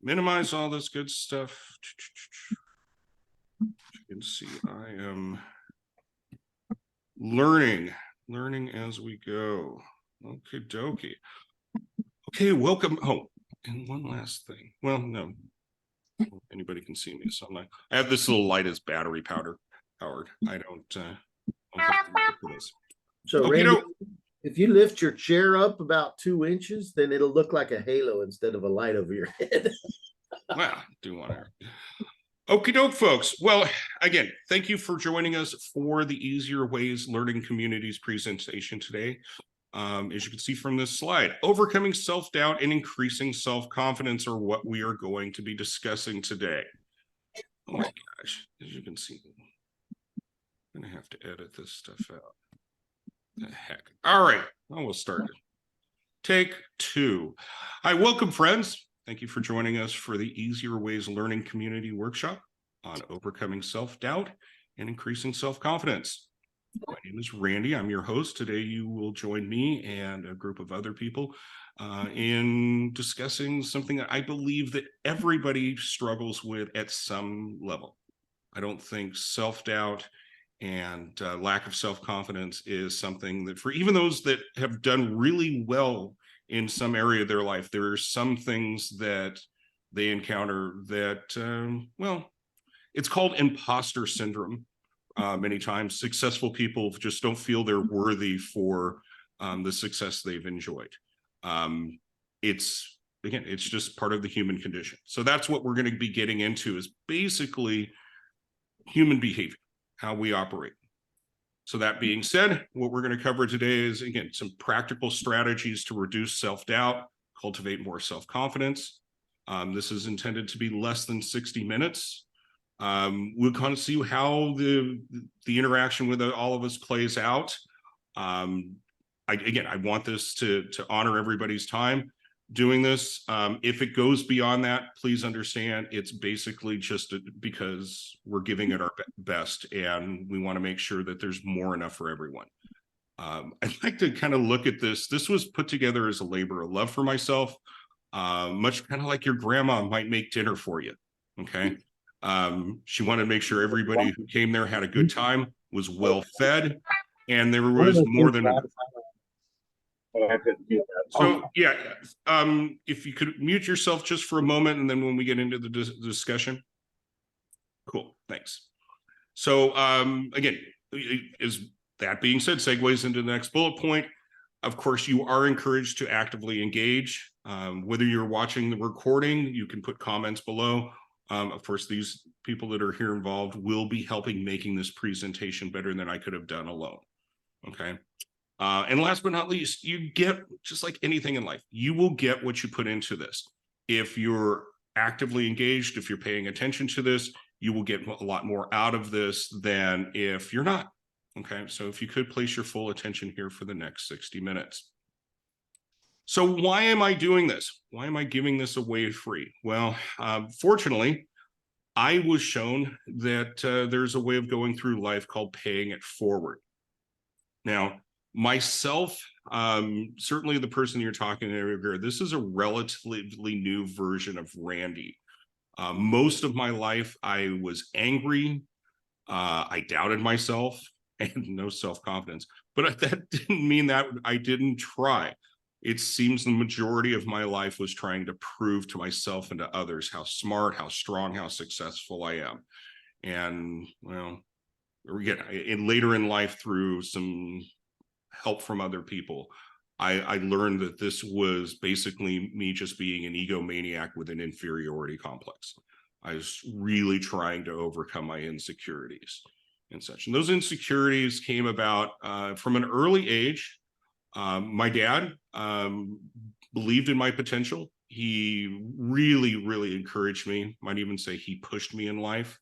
minimize all this good stuff. You can see I am learning as we go. Okay, dokie. Okay, welcome. Oh, and one last thing. Well, no, anybody can see me, so I'm not. I have this little light as battery powered. I don't have to look for this. So, Okay, Randy, if you lift your chair up about 2 inches, then it'll look like a halo instead of a light over your head. Well, do want to. Okie doke, folks. Well, again, thank you for joining us for the Easier Ways Learning Communities presentation today. As you can see from this slide, overcoming self-doubt and increasing self-confidence are what we are going to be discussing today. Oh my gosh, as you can see, I'm gonna have to edit this stuff out. The heck. All right, well, we'll start it. Take 2. Hi, welcome, friends. Thank you for joining us for the Easier Ways Learning Community Workshop on overcoming self-doubt and increasing self-confidence. My name is Randy. I'm your host. Today, you will join me and a group of other people in discussing something that I believe that everybody struggles with at some level. I don't think self-doubt and lack of self-confidence is something that, for even those that have done really well in some area of their life, there are some things that they encounter that, well, it's called imposter syndrome. Many times successful people just don't feel they're worthy for the success they've enjoyed. It's just part of the human condition. So that's what we're going to be getting into, is basically human behavior, how we operate. So that being said, what we're going to cover today is, again, some practical strategies to reduce self-doubt, cultivate more self-confidence. This is intended to be less than 60 minutes. We'll kind of see how the interaction with all of us plays out. I want this to honor everybody's time doing this. If it goes beyond that, please understand it's basically just because we're giving it our best, and we want to make sure that there's more enough for everyone. I'd like to kind of look at this. This was put together as a labor of love for myself, much kind of like your grandma might make dinner for you. Okay. She wanted to make sure everybody who came there had a good time, was well fed, and there was more than enough. So yeah, if you could mute yourself just for a moment, and then when we get into the discussion. Cool, thanks. So again, is that being said, segues into the next bullet point. Of course, you are encouraged to actively engage. Whether you're watching the recording, you can put comments below. Of course, these people that are here involved will be helping making this presentation better than I could have done alone. Okay. And last but not least, you get, just like anything in life, you will get what you put into this. If you're actively engaged, if you're paying attention to this, you will get a lot more out of this than if you're not. Okay. So if you could place your full attention here for the next 60 minutes. So why am I doing this? Why am I giving this away free? Well, fortunately, I was shown that there's a way of going through life called paying it forward. Now, myself, certainly the person you're talking to here, this is a relatively new version of Randy. Most of my life, I was angry. I doubted myself and no self-confidence, but that didn't mean that I didn't try. It seems the majority of my life was trying to prove to myself and to others how smart, how strong, how successful I am. And well, again, later in life, through some help from other people, I learned that this was basically me just being an egomaniac with an inferiority complex. I was really trying to overcome my insecurities and such. And those insecurities came about from an early age. My dad believed in my potential. He really, really encouraged me. Might even say he pushed me in life.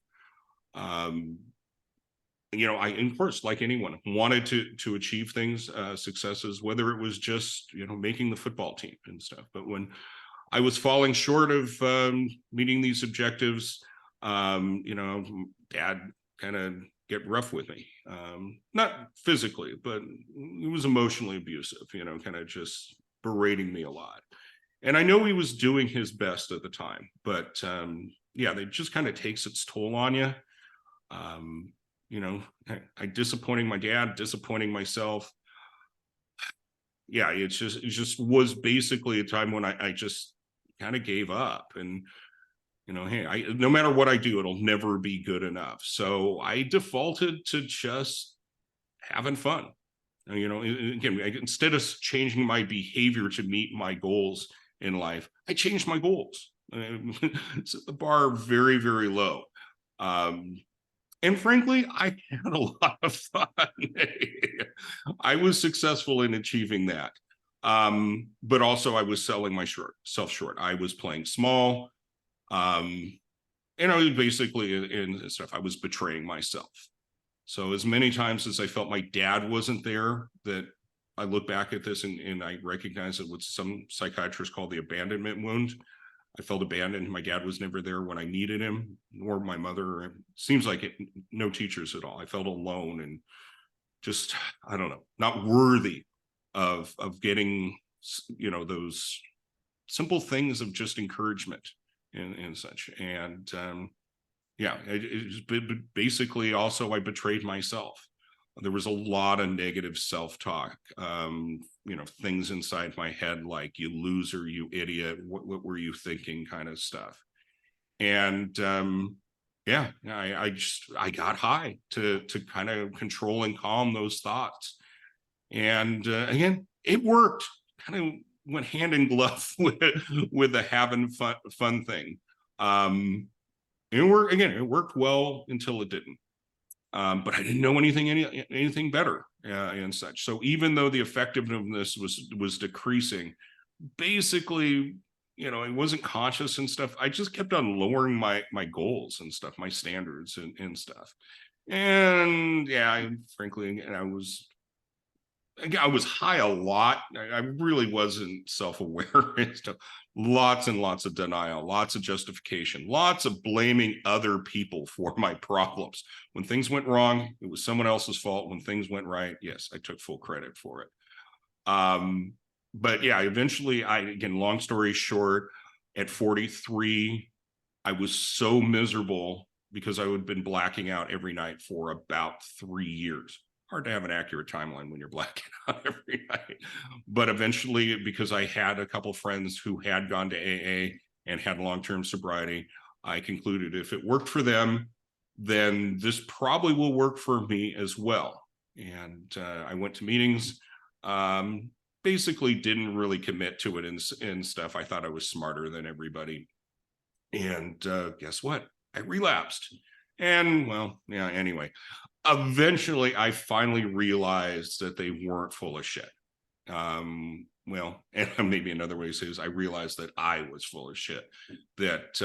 You know, I, of course, like anyone, wanted to achieve things, successes, whether it was just, you know, making the football team and stuff. But when I was falling short of meeting these objectives, you know, Dad kind of get rough with me, not physically, but he was emotionally abusive, you know, kind of just berating me a lot. And I know he was doing his best at the time, but yeah, it just kind of takes its toll on you. You know, I disappointing my dad, disappointing myself. Yeah, it just was basically a time when I just kind of gave up. And you know, hey, no matter what I do, it'll never be good enough. So I defaulted to just having fun. You know, again, instead of changing my behavior to meet my goals in life, I changed my goals. Set the bar very, very low. And frankly, I had a lot of fun. I was successful in achieving that. But also I was selling myself short. I was playing small. And I was basically in stuff, I was betraying myself. So as many times as I felt my dad wasn't there, that I look back at this and I recognize it, what some psychiatrists call the abandonment wound. I felt abandoned. My dad was never there when I needed him, nor my mother. It seems like it, no teachers at all. I felt alone and just, I don't know, not worthy of getting, you know, those simple things of just encouragement and such. And yeah, basically also I betrayed myself. There was a lot of negative self-talk, you know, things inside my head like you loser, you idiot, what were you thinking kind of stuff. And yeah, I got high to kind of control and calm those thoughts. And again, it worked. Kind of went hand in glove with the having fun thing. It worked well until it didn't. But I didn't know anything better and such. So even though the effectiveness was decreasing, basically, you know, I wasn't conscious and stuff. I just kept on lowering my goals and stuff, my standards and stuff. And yeah, frankly, and I was high a lot. I really wasn't self-aware and stuff. Lots and lots of denial, lots of justification, lots of blaming other people for my problems. When things went wrong, it was someone else's fault. When things went right, yes, I took full credit for it. But yeah, eventually again, long story short, at 43, I was so miserable because I had been blacking out every night for about 3 years. Hard to have an accurate timeline when you're blacking out every night. But eventually, because I had a couple friends who had gone to AA and had long-term sobriety, I concluded if it worked for them, then this probably will work for me as well. And I went to meetings, basically didn't really commit to it and stuff. I thought I was smarter than everybody. And guess what? I relapsed. And well, yeah, anyway, eventually I finally realized that they weren't full of shit. Well, and maybe another way to say is I realized that I was full of shit, that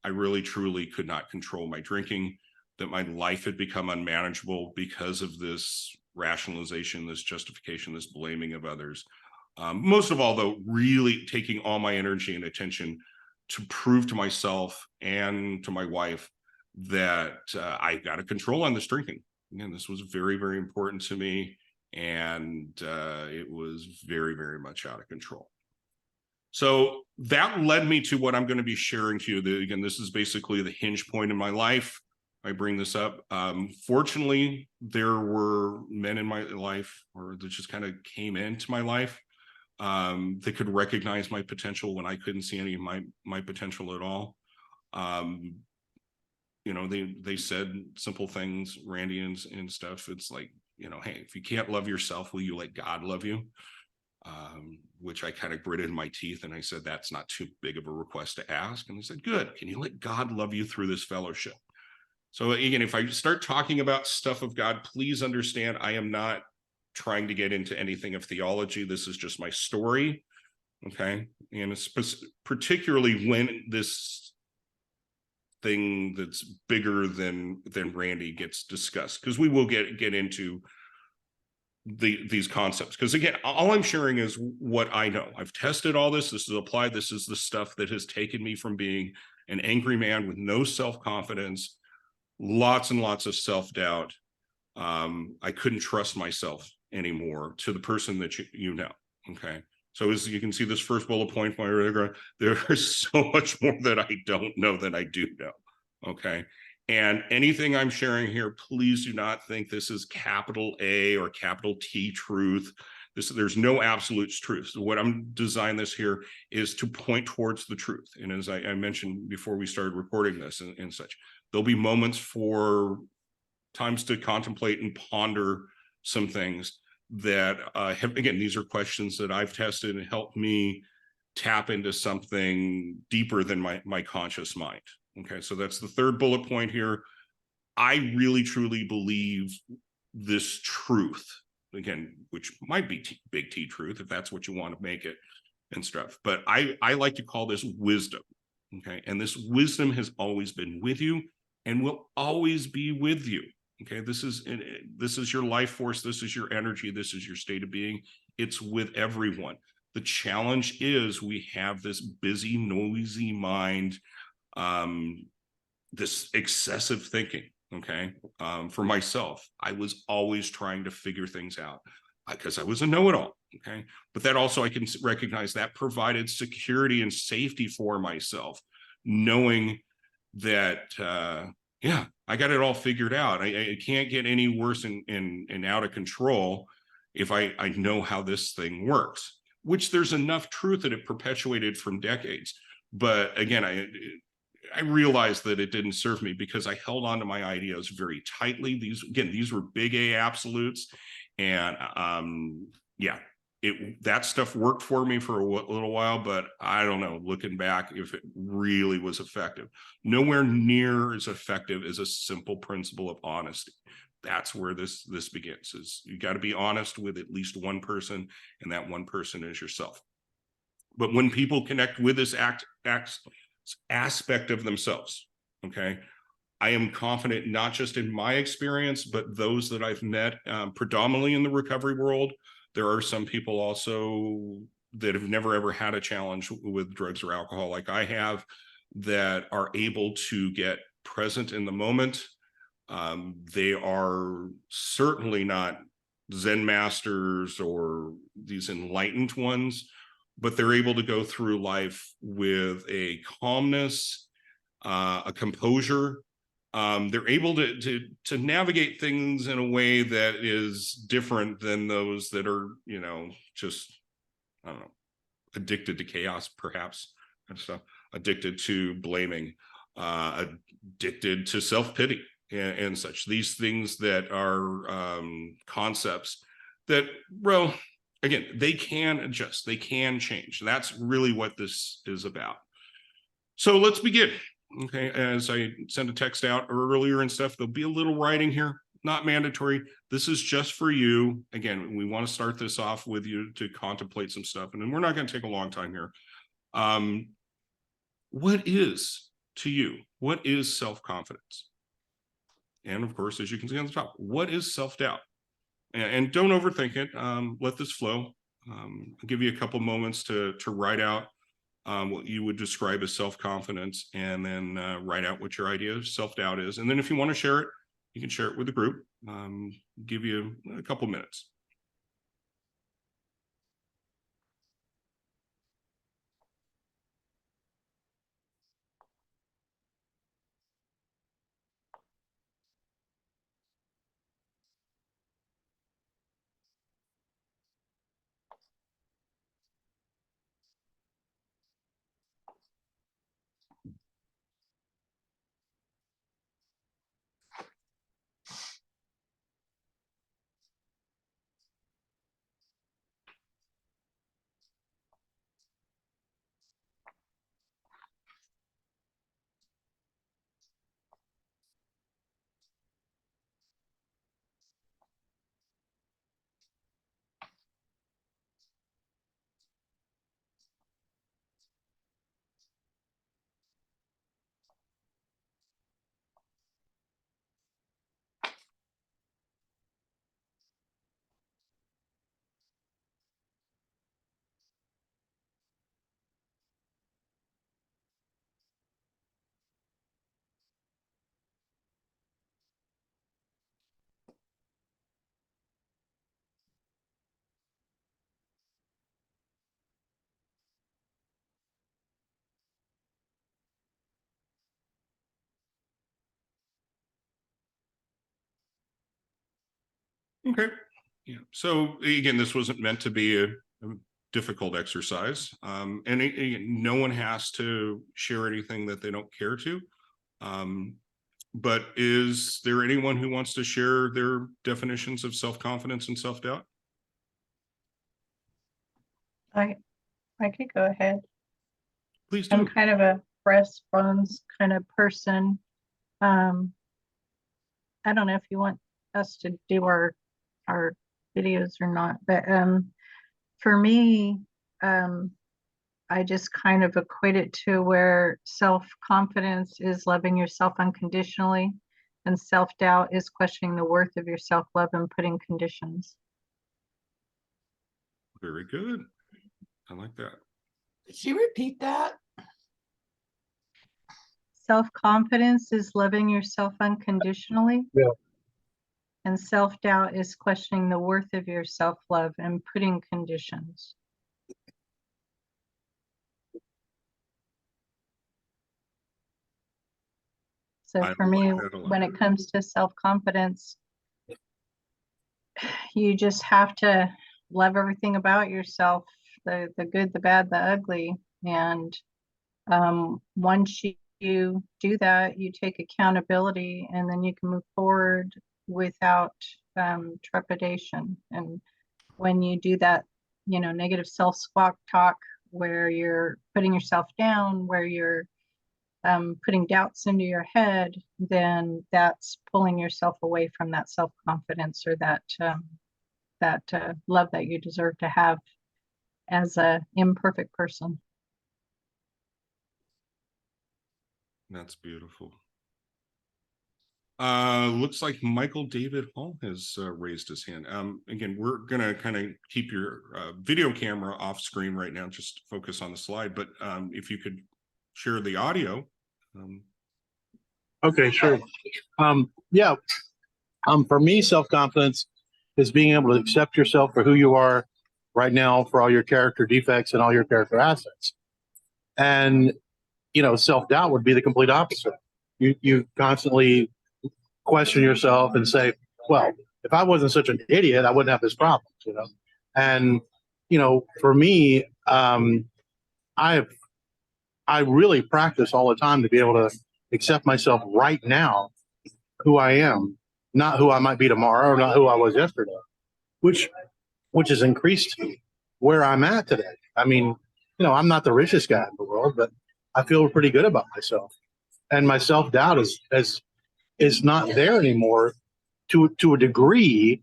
I really truly could not control my drinking, that my life had become unmanageable because of this rationalization, this justification, this blaming of others. Most of all, though, really taking all my energy and attention to prove to myself and to my wife that I got a control on this drinking. Again, this was very, very important to me, and it was very, very much out of control. So that led me to what I'm going to be sharing to you. Again, this is basically the hinge point in my life. I bring this up. Fortunately, there were men in my life, or that just kind of came into my life, that could recognize my potential when I couldn't see any of my potential at all. You know, they said simple things, Randy and stuff. It's like, you know, hey, if you can't love yourself, will you let God love you? Which I kind of gritted my teeth and I said, that's not too big of a request to ask. And they said, good. Can you let God love you through this fellowship? So again, if I start talking about stuff of God, please understand I am not trying to get into anything of theology. This is just my story. Okay. And it's particularly when this thing that's bigger than Randy gets discussed, because we will get into these concepts. Because again, all I'm sharing is what I know. I've tested all this. This is applied. This is the stuff that has taken me from being an angry man with no self-confidence, lots and lots of self-doubt. I couldn't trust myself anymore, to the person that you know. Okay. So as you can see, this first bullet point, there's so much more that I don't know that I do know. Okay. And anything I'm sharing here, please do not think this is capital A or capital T truth. There's no absolute truth. So what I'm designed this here is to point towards the truth. And as I mentioned before we started recording this and such, there'll be moments for times to contemplate and ponder some things that have, again, these are questions that I've tested and helped me tap into something deeper than my conscious mind. Okay, so that's the third bullet point here. I really truly believe this truth, again, which might be big T truth if that's what you want to make it and stuff, but I like to call this wisdom. Okay, and this wisdom has always been with you and will always be with you. Okay, this is your life force, this is your energy, this is your state of being. It's with everyone. The challenge is we have this busy, noisy mind, this excessive thinking. Okay, for myself, I was always trying to figure things out because I was a know-it-all. Okay, but that also I can recognize that provided security and safety for myself, knowing that yeah, I got it all figured out. I can't get any worse and out of control if I know how this thing works, which there's enough truth that it perpetuated from decades. But again, I realized that it didn't serve me because I held on to my ideas very tightly. These were big A absolutes. And yeah, that stuff worked for me for a little while, but I don't know, looking back, if it really was effective. Nowhere near as effective as a simple principle of honesty. That's where this begins, is you got to be honest with at least one person, and that one person is yourself. But when people connect with this aspect of themselves, okay, I am confident not just in my experience, but those that I've met, predominantly in the recovery world. There are some people also that have never ever had a challenge with drugs or alcohol like I have, that are able to get present in the moment. They are certainly not Zen masters or these enlightened ones, but they're able to go through life with a calmness, a composure. They're able to navigate things in a way that is different than those that are, just, I don't know, addicted to chaos, perhaps, and stuff, addicted to blaming, addicted to self-pity and such. These things that are concepts that, well, again, they can adjust, they can change. That's really what this is about. So let's begin. Okay, as I sent a text out earlier and stuff, there'll be a little writing here, not mandatory. This is just for you. Again, we want to start this off with you to contemplate some stuff, and then we're not going to take a long time here. What is, to you, what is self-confidence? And of course, as you can see on the top, what is self-doubt? And don't overthink it. Let this flow. I'll give you a couple moments to write out what you would describe as self-confidence, and then write out what your idea of self-doubt is. And then if you want to share it, you can share it with the group. Give you a couple minutes. Okay. Yeah. So again, this wasn't meant to be a difficult exercise. And no one has to share anything that they don't care to. But is there anyone who wants to share their definitions of self-confidence and self-doubt? I could go ahead. Please I'm do. kind of a breastbones kind of person. I don't know if you want us to do our videos or not, but for me, I just kind of equate it to where self-confidence is loving yourself unconditionally, and self-doubt is questioning the worth of your self-love and putting conditions. Very good. I like that. Did she repeat that? Self-confidence is loving yourself unconditionally. Yeah. And self-doubt is questioning the worth of your self-love and putting conditions. So I for me, like that a lot. when it comes to self-confidence, you just have to love everything about yourself, the good, the bad, the ugly. And once you do that, you take accountability, and then you can move forward without trepidation. And when you do that, negative self-squawk talk, where you're putting yourself down, where you're putting doubts into your head, then that's pulling yourself away from that self-confidence, or that love that you deserve to have as a imperfect person. That's beautiful. Looks like Michael David Hall has raised his hand. Again, we're gonna kind of keep your video camera off screen right now, just focus on the slide. But if you could share the audio. Okay, sure. Yeah. For me, self-confidence is being able to accept yourself for who you are right now, for all your character defects and all your character assets. And self-doubt would be the complete opposite. You constantly question yourself and say, well, if I wasn't such an idiot, I wouldn't have this problem, And for me, I really practice all the time to be able to accept myself right now, who I am, not who I might be tomorrow, or not who I was yesterday, which has increased where I'm at today. I mean, I'm not the richest guy in the world, but I feel pretty good about myself, and my self-doubt is not there anymore to a degree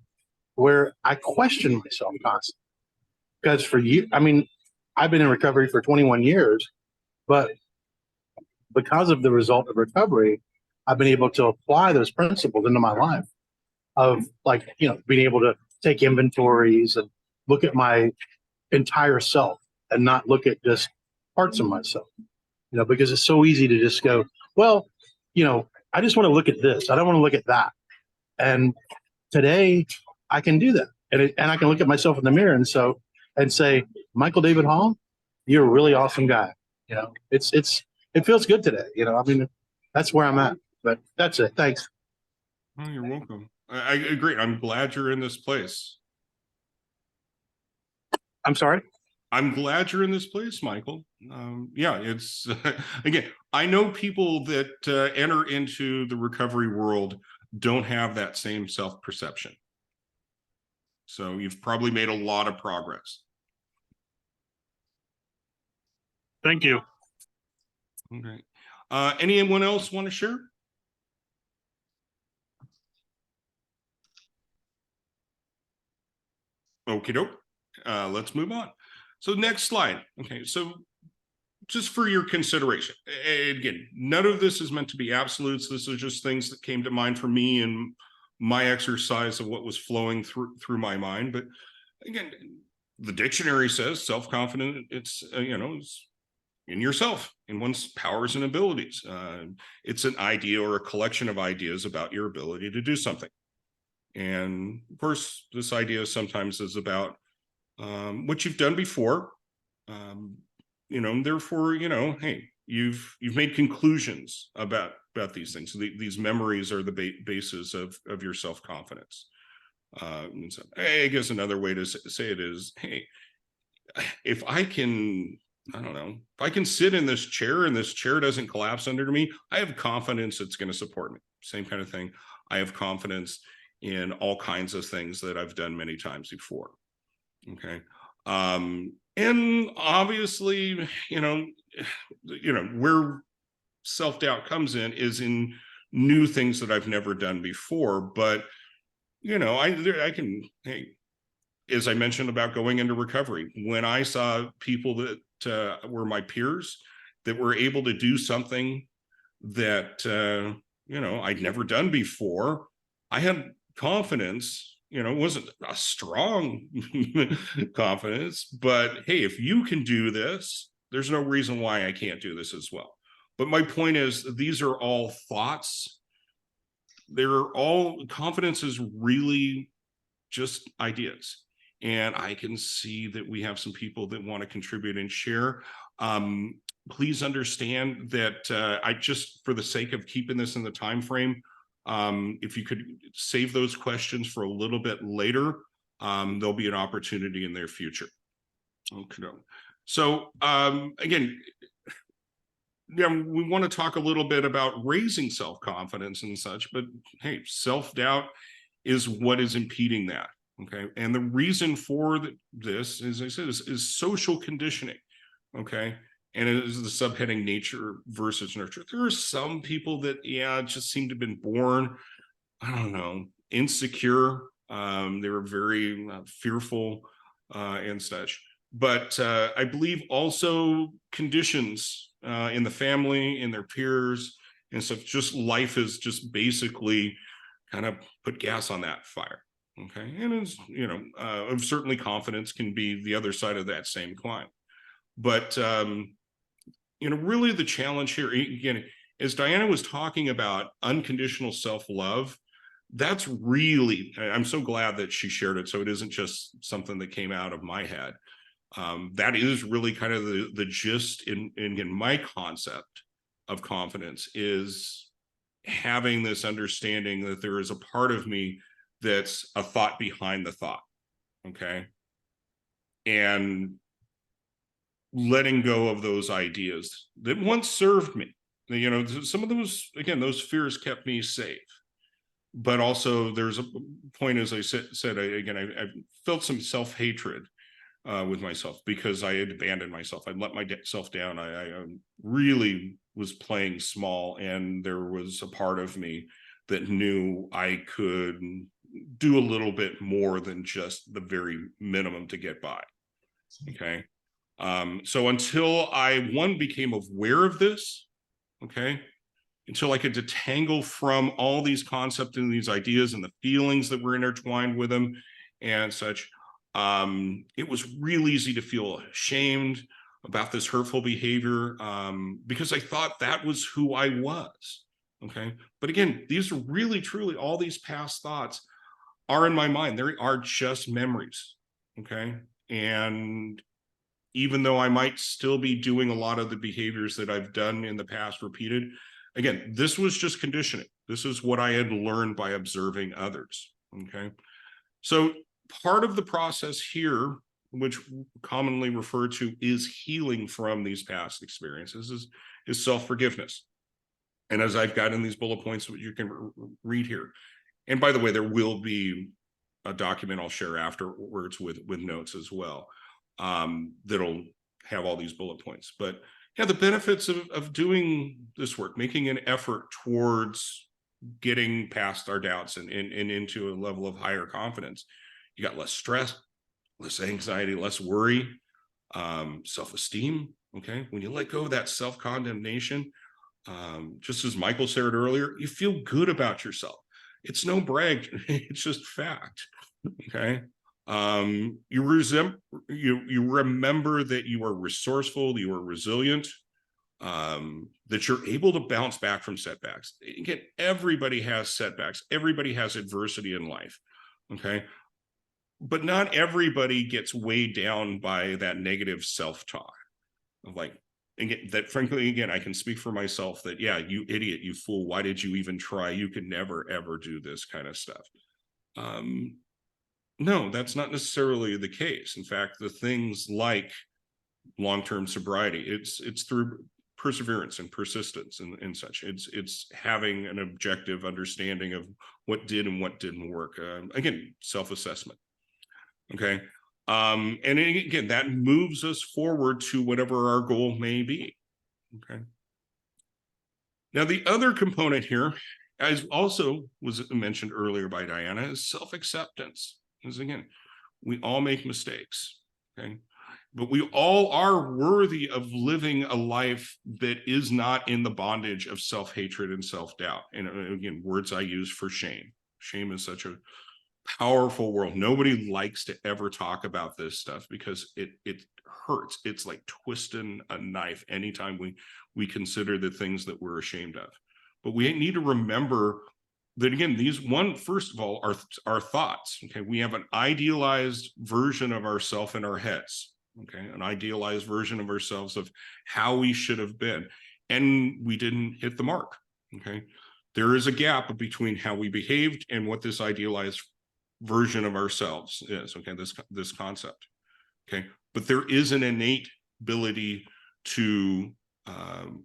where I question myself constantly. Because for you, I mean, I've been in recovery for 21 years, but because of the result of recovery, I've been able to apply those principles into my life of being able to take inventories and look at my entire self and not look at just parts of myself, because it's so easy to just go, well, I just want to look at this. I don't want to look at that. And today I can do that. And I can look at myself in the mirror and say, Michael David Hall, you're a really awesome guy. It feels good today. I mean, that's where I'm at, but that's it. Thanks. Oh, you're welcome. I agree. I'm glad you're in this place. I'm sorry. I'm glad you're in this place, Michael. Yeah, it's again, I know people that enter into the recovery world don't have that same self-perception. So you've probably made a lot of progress. Thank you. Okay. Anyone else want to share? Okie doke. Let's move on. So next slide. Okay, so just for your consideration, again, none of this is meant to be absolutes. This is just things that came to mind for me and my exercise of what was flowing through my mind. But again, the dictionary says self-confident, it's it's in yourself, in one's powers and abilities. It's an idea or a collection of ideas about your ability to do something. And of course, this idea sometimes is about what you've done before. Therefore, hey, you've made conclusions about these things. These memories are the basis of your self-confidence. And so I guess another way to say it is, hey, if I can, I don't know, if I can sit in this chair and this chair doesn't collapse under me, I have confidence it's going to support me. Same kind of thing. I have confidence in all kinds of things that I've done many times before. Okay. And obviously, where self-doubt comes in is in new things that I've never done before. But, I can, hey, as I mentioned about going into recovery, when I saw people that were my peers that were able to do something that, I'd never done before, I had confidence. It wasn't a strong confidence, but hey, if you can do this, there's no reason why I can't do this as well. But my point is, these are all thoughts. They're all, confidence is really just ideas. And I can see that we have some people that want to contribute and share. Please understand that I just, for the sake of keeping this in the time frame, if you could save those questions for a little bit later, there'll be an opportunity in their future. Okay. So again, we want to talk a little bit about raising self-confidence and such, but hey, self-doubt is what is impeding that. Okay. And the reason for this, as I said, is social conditioning. Okay. And it is the subheading nature versus nurture. There are some people that, just seem to have been born, I don't know, insecure. They were very fearful and such. But I believe also conditions in the family, in their peers, and so just life is just basically kind of put gas on that fire. Okay. And it's, certainly confidence can be the other side of that same coin. But, really the challenge here, again, as Diana was talking about unconditional self-love, that's really, I'm so glad that she shared it. So it isn't just something that came out of my head. That is really kind of the gist in my concept of confidence, is having this understanding that there is a part of me that's a thought behind the thought. Okay. And letting go of those ideas that once served me. Some of those, again, those fears kept me safe. But also there's a point, as I said, I felt some self-hatred with myself because I had abandoned myself. I'd let myself down. I really was playing small, and there was a part of me that knew I could do a little bit more than just the very minimum to get by. Okay. So until I, became aware of this, okay, until I could detangle from all these concepts and these ideas and the feelings that were intertwined with them and such, it was real easy to feel ashamed about this hurtful behavior because I thought that was who I was. Okay. But again, these are really, truly, all these past thoughts are in my mind. They are just memories. Okay. And even though I might still be doing a lot of the behaviors that I've done in the past repeated, again, this was just conditioning. This is what I had learned by observing others. Okay. So part of the process here, which commonly referred to is healing from these past experiences, is self-forgiveness. And as I've got in these bullet points, which you can read here. And by the way, there will be a document I'll share afterwards with notes as well. That'll have all these bullet points. But yeah, the benefits of doing this work, making an effort towards getting past our doubts and into a level of higher confidence. You got less stress, less anxiety, less worry, self-esteem. Okay. When you let go of that self-condemnation, just as Michael said earlier, you feel good about yourself. It's no brag. It's just fact. Okay. You remember that you are resourceful, you are resilient, that you're able to bounce back from setbacks. Again, everybody has setbacks. Everybody has adversity in life. Okay. But not everybody gets weighed down by that negative self-talk of like, again, that frankly, again, I can speak for myself that, yeah, you idiot, you fool. Why did you even try? You could never, ever do this kind of stuff. No, that's not necessarily the case. In fact, the things like long-term sobriety, it's through perseverance and persistence and such. It's having an objective understanding of what did and what didn't work. Again, self-assessment. Okay. And again, that moves us forward to whatever our goal may be. Okay. Now, the other component here, as also was mentioned earlier by Diana, is self-acceptance. Because again, we all make mistakes. Okay. But we all are worthy of living a life that is not in the bondage of self-hatred and self-doubt. And again, words I use for shame. Shame is such a powerful world. Nobody likes to ever talk about this stuff because it hurts. It's like twisting a knife anytime we consider the things that we're ashamed of. But we need to remember that, again, first of all, are thoughts. Okay, we have an idealized version of ourselves in our heads. Okay, an idealized version of ourselves of how we should have been, and we didn't hit the mark. Okay, there is a gap between how we behaved and what this idealized version of ourselves is. Okay, this concept. Okay, but there is an innate ability to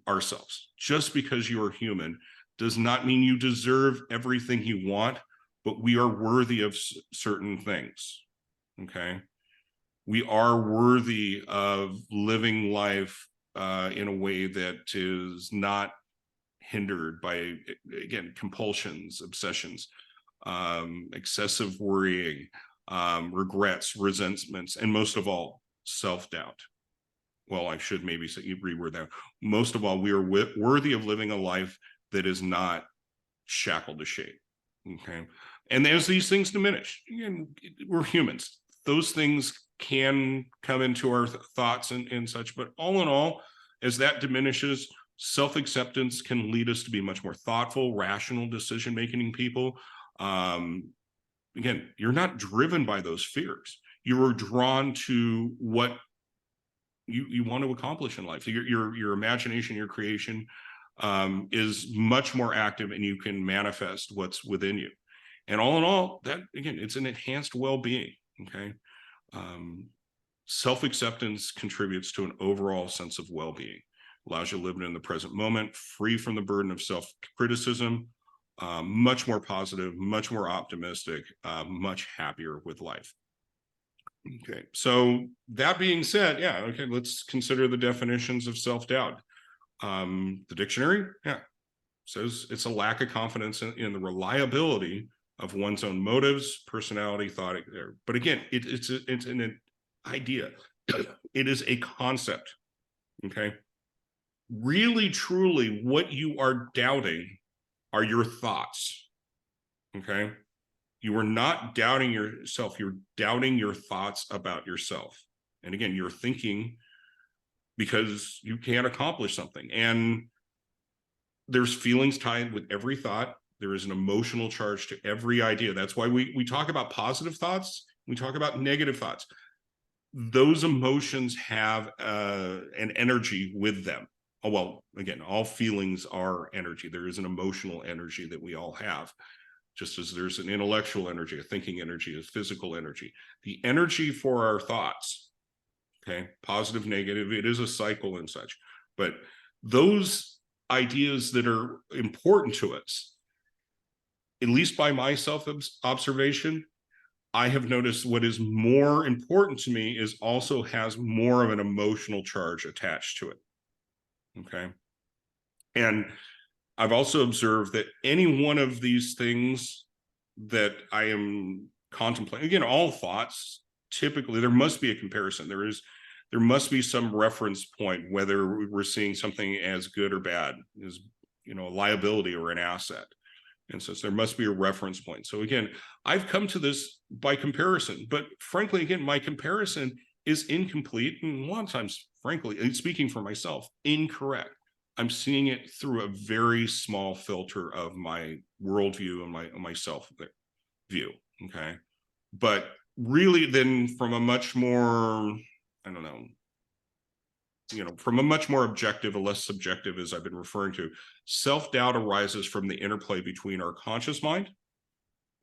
ourselves. Just because you are human does not mean you deserve everything you want, but we are worthy of certain things. Okay, we are worthy of living life in a way that is not hindered by, again, compulsions, obsessions, excessive worrying, regrets, resentments, and most of all, self-doubt. Well, I should maybe say, reword that. Most of all, we are worthy of living a life that is not shackled to shame. Okay. And as these things diminish, again, we're humans. Those things can come into our thoughts and such, but all in all, as that diminishes, self-acceptance can lead us to be much more thoughtful, rational decision-making people. Again, you're not driven by those fears. You are drawn to what you want to accomplish in life. Your imagination, your creation is much more active, and you can manifest what's within you. And all in all, that, again, it's an enhanced well-being. Okay. Self-acceptance contributes to an overall sense of well-being, allows you to live in the present moment, free from the burden of self-criticism, much more positive, much more optimistic, much happier with life. Okay, so that being said, yeah, okay, let's consider the definitions of self-doubt. The dictionary, yeah, says it's a lack of confidence in the reliability of one's own motives, personality, thought. But again, it's an idea. It is a concept. Okay. Really, truly, what you are doubting are your thoughts. Okay. You are not doubting yourself. You're doubting your thoughts about yourself. And again, you're thinking because you can't accomplish something. And there's feelings tied with every thought. There is an emotional charge to every idea. That's why we talk about positive thoughts. We talk about negative thoughts. Those emotions have an energy with them. Oh, well, again, all feelings are energy. There is an emotional energy that we all have, just as there's an intellectual energy, a thinking energy, a physical energy. The energy for our thoughts, okay, positive, negative, it is a cycle and such. But those ideas that are important to us, at least by my self-observation, I have noticed what is more important to me is also has more of an emotional charge attached to it. Okay. And I've also observed that any one of these things that I am contemplating, again, all thoughts, typically there must be a comparison. There must be some reference point, whether we're seeing something as good or bad, as, a liability or an asset. And so there must be a reference point. So again, I've come to this by comparison, but frankly, again, my comparison is incomplete. And a lot of times, frankly, speaking for myself, incorrect. I'm seeing it through a very small filter of my worldview and my self view. Okay. But really then from a much more, I don't know, from a much more objective, a less subjective, as I've been referring to, self-doubt arises from the interplay between our conscious mind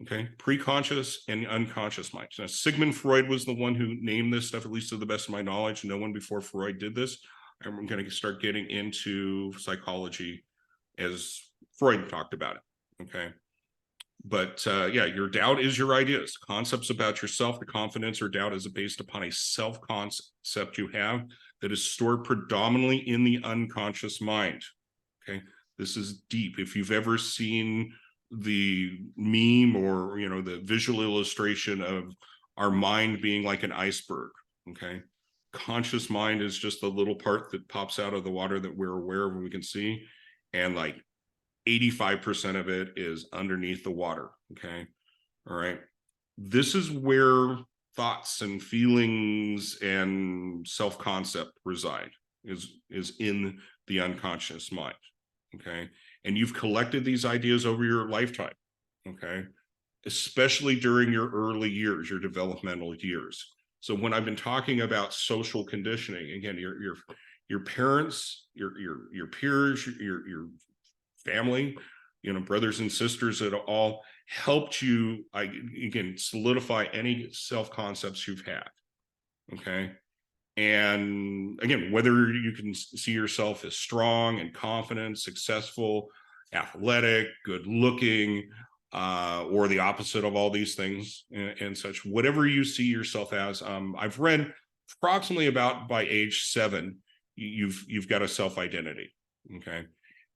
Okay, preconscious and unconscious mind. Now, Sigmund Freud was the one who named this stuff, at least to the best of my knowledge. No one before Freud did this. I'm going to start getting into psychology as Freud talked about it. Okay. But yeah, your doubt is your ideas, concepts about yourself. The confidence or doubt is based upon a self-concept you have that is stored predominantly in the unconscious mind. Okay, this is deep. If you've ever seen the meme or the visual illustration of our mind being like an iceberg, okay, conscious mind is just the little part that pops out of the water that we're aware of and we can see, and like 85% of it is underneath the water. Okay. All right. This is where thoughts and feelings and self-concept reside, is in the unconscious mind. Okay. And you've collected these ideas over your lifetime. Okay. Especially during your early years, your developmental years. So when I've been talking about social conditioning, again, your parents, your peers, your family, brothers and sisters that all helped you, again, solidify any self-concepts you've had. Okay. And again, whether you can see yourself as strong and confident, successful, athletic, good looking, or the opposite of all these things and such, whatever you see yourself as, I've read approximately about by age 7, you've got a self-identity. Okay.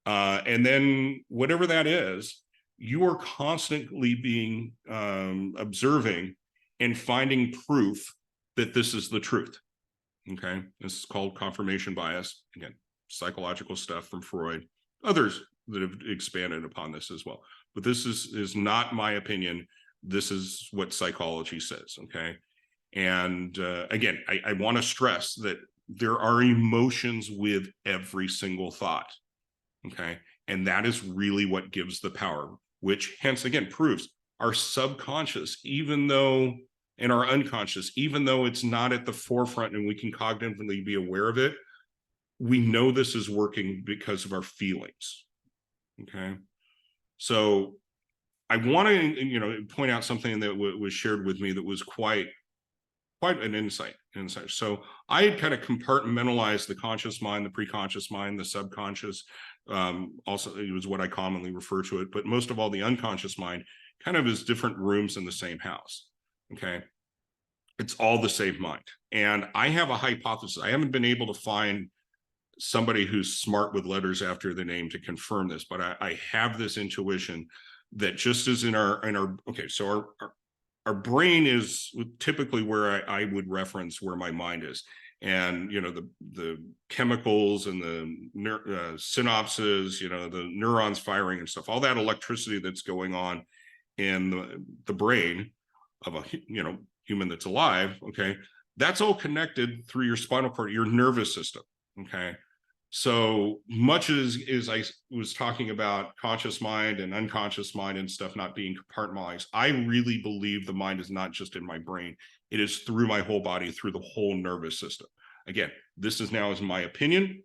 And then whatever that is, you are constantly being observing and finding proof that this is the truth. Okay, this is called confirmation bias. Again, psychological stuff from Freud, others that have expanded upon this as well. But this is not my opinion. This is what psychology says. Okay, and again, I want to stress that there are emotions with every single thought. Okay. And that is really what gives the power, which hence again proves our subconscious, even though, and our unconscious, even though it's not at the forefront and we can cognitively be aware of it, we know this is working because of our feelings. Okay. So I want to, point out something that was shared with me that was quite an insight. So I had kind of compartmentalized the conscious mind, the preconscious mind, the subconscious. Also, it was what I commonly refer to it, but most of all, the unconscious mind kind of is different rooms in the same house. Okay. It's all the same mind. And I have a hypothesis. I haven't been able to find somebody who's smart with letters after the name to confirm this, but I have this intuition that just as in our okay, so our brain is typically where I would reference where my mind is. And, the chemicals and the synapses, the neurons firing and stuff, all that electricity that's going on in the brain of a, human that's alive. Okay. That's all connected through your spinal cord, your nervous system. Okay. So much as I was talking about conscious mind and unconscious mind and stuff not being compartmentalized, I really believe the mind is not just in my brain. It is through my whole body, through the whole nervous system. Again, this is now is my opinion.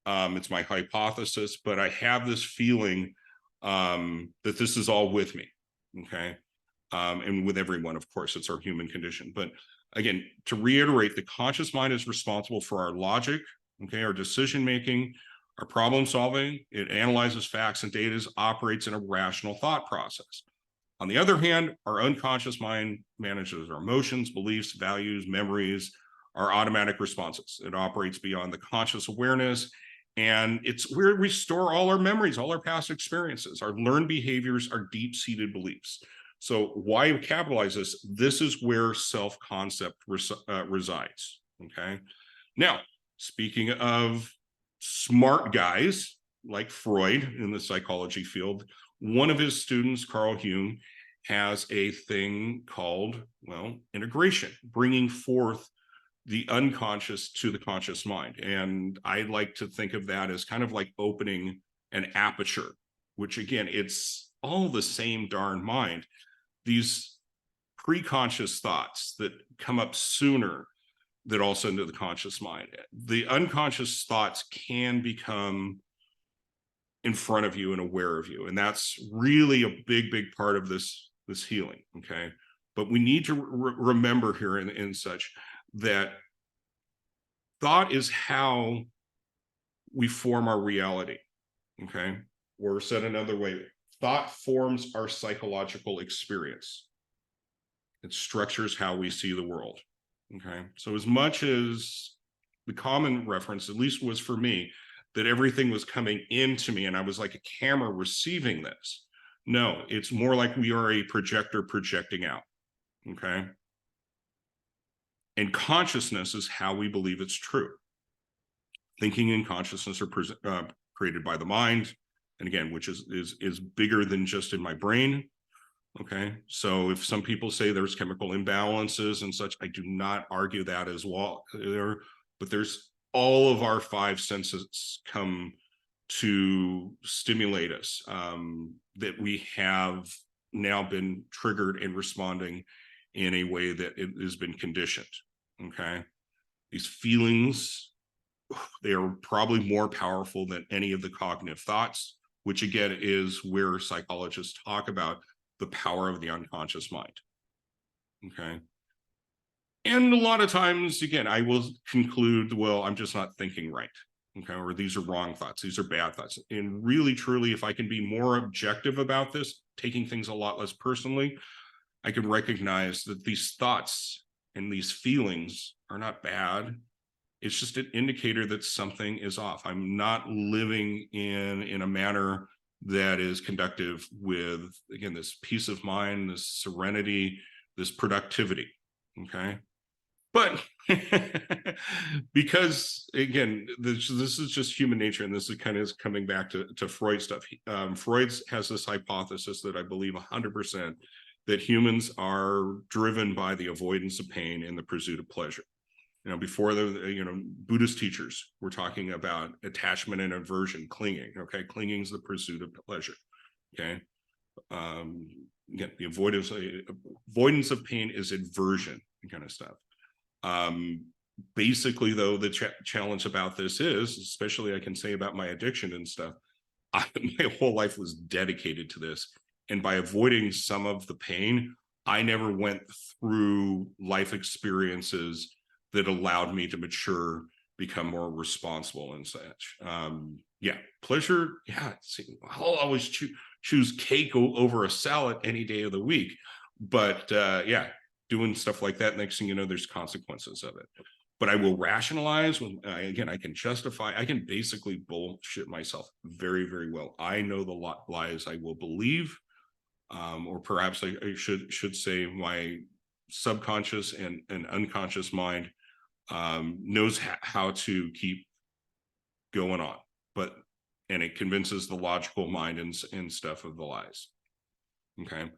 It's my hypothesis, but I have this feeling that this is all with me. Okay. And with everyone, of course, it's our human condition. But again, to reiterate, the conscious mind is responsible for our logic, okay, our decision making, our problem solving. It analyzes facts and data, operates in a rational thought process. On the other hand, our unconscious mind manages our emotions, beliefs, values, memories, our automatic responses. It operates beyond the conscious awareness, and it's where we store all our memories, all our past experiences, our learned behaviors, our deep-seated beliefs. So why capitalize this? This is where self-concept resides, okay? Now, speaking of smart guys like Freud in the psychology field, one of his students, Carl Jung, has a thing called, integration, bringing forth the unconscious to the conscious mind. And I like to think of that as kind of like opening an aperture, which again, it's all the same darn mind. These pre-conscious thoughts that come up sooner that also into the conscious mind. The unconscious thoughts can become in front of you and aware of you. And that's really a big, big part of this this healing. Okay. But we need to remember here and such that thought is how we form our reality. Okay. Or said another way, thought forms our psychological experience. It structures how we see the world. Okay. So as much as the common reference, at least was for me, that everything was coming into me and I was like a camera receiving this. No, it's more like we are a projector projecting out. Okay. And consciousness is how we believe it's true. Thinking and consciousness are created by the mind. And again, which is bigger than just in my brain. Okay. So if some people say there's chemical imbalances and such, I do not argue that as well. But there's all of our five senses come to stimulate us, that we have now been triggered and responding in a way that it has been conditioned. Okay. These feelings, they are probably more powerful than any of the cognitive thoughts, which again is where psychologists talk about the power of the unconscious mind. Okay. And a lot of times, again, I will conclude, well, I'm just not thinking right. Okay. Or these are wrong thoughts. These are bad thoughts. And really, truly, if I can be more objective about this, taking things a lot less personally, I can recognize that these thoughts and these feelings are not bad. It's just an indicator that something is off. I'm not living in a manner that is conductive with, again, this peace of mind, this serenity, this productivity. Okay. But because, again, this is just human nature, and this is kind of coming back to Freud stuff. Freud has this hypothesis that I believe 100% that humans are driven by the avoidance of pain and the pursuit of pleasure. You know, before the Buddhist teachers were talking about attachment and aversion, clinging. Okay, clinging is the pursuit of pleasure. Okay, again, the avoidance of pain is aversion, kind of stuff. Basically, though, the challenge about this is, especially I can say about my addiction and stuff, my whole life was dedicated to this, and by avoiding some of the pain, I never went through life experiences that allowed me to mature, become more responsible and such. Yeah, pleasure. Yeah, I'll always choose cake over a salad any day of the week. But yeah, doing stuff like that, next thing you know, there's consequences of it. But I will rationalize when, again, I can justify, I can basically bullshit myself very, very well. I know the lies I will believe, or perhaps I should say my subconscious and unconscious mind knows how to keep going on, and it convinces the logical mind and stuff of the lies. Okay.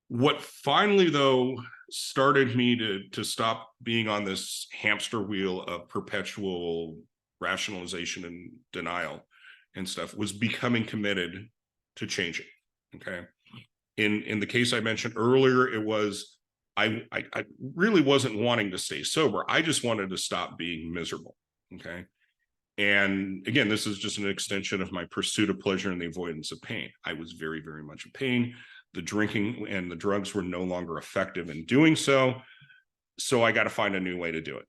What finally, though, started me to stop being on this hamster wheel of perpetual rationalization and denial and stuff was becoming committed to changing. Okay. In the case I mentioned earlier, it was I really wasn't wanting to stay sober. I just wanted to stop being miserable. Okay. And again, this is just an extension of my pursuit of pleasure and the avoidance of pain. I was very, very much in pain. The drinking and the drugs were no longer effective in doing so. So I got to find a new way to do it.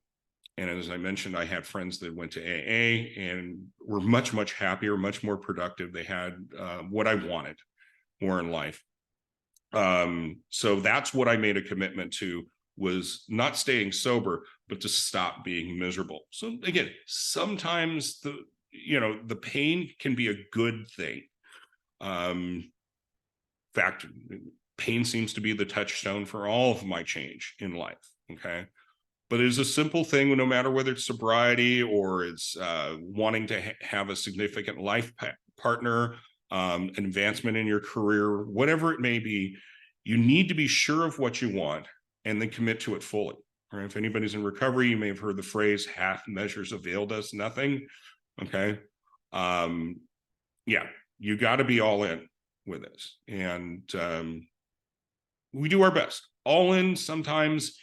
And as I mentioned, I had friends that went to AA and were much, much happier, much more productive. They had what I wanted more in life. So that's what I made a commitment to, was not staying sober, but to stop being miserable. So again, sometimes the pain can be a good thing. In fact, pain seems to be the touchstone for all of my change in life. Okay. But it is a simple thing, no matter whether it's sobriety or it's wanting to have a significant life partner, an advancement in your career, whatever it may be, you need to be sure of what you want and then commit to it fully. All right. If anybody's in recovery, you may have heard the phrase half measures availed us nothing. Okay. Yeah, you got to be all in with this. And we do our best. All in sometimes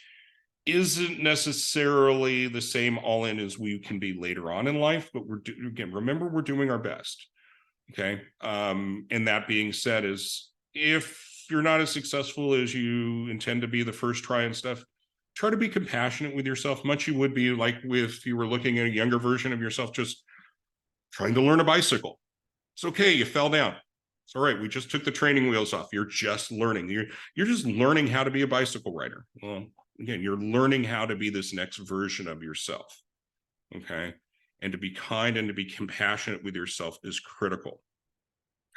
isn't necessarily the same all in as we can be later on in life, but remember, we're doing our best. Okay. And that being said, is if if you're not as successful as you intend to be the first try and stuff, try to be compassionate with yourself, much you would be like if you were looking at a younger version of yourself, just trying to learn a bicycle. It's okay, you fell down. It's all right, we just took the training wheels off. You're just learning. You're just learning how to be a bicycle rider. Well, again, you're learning how to be this next version of yourself. Okay. And to be kind and to be compassionate with yourself is critical.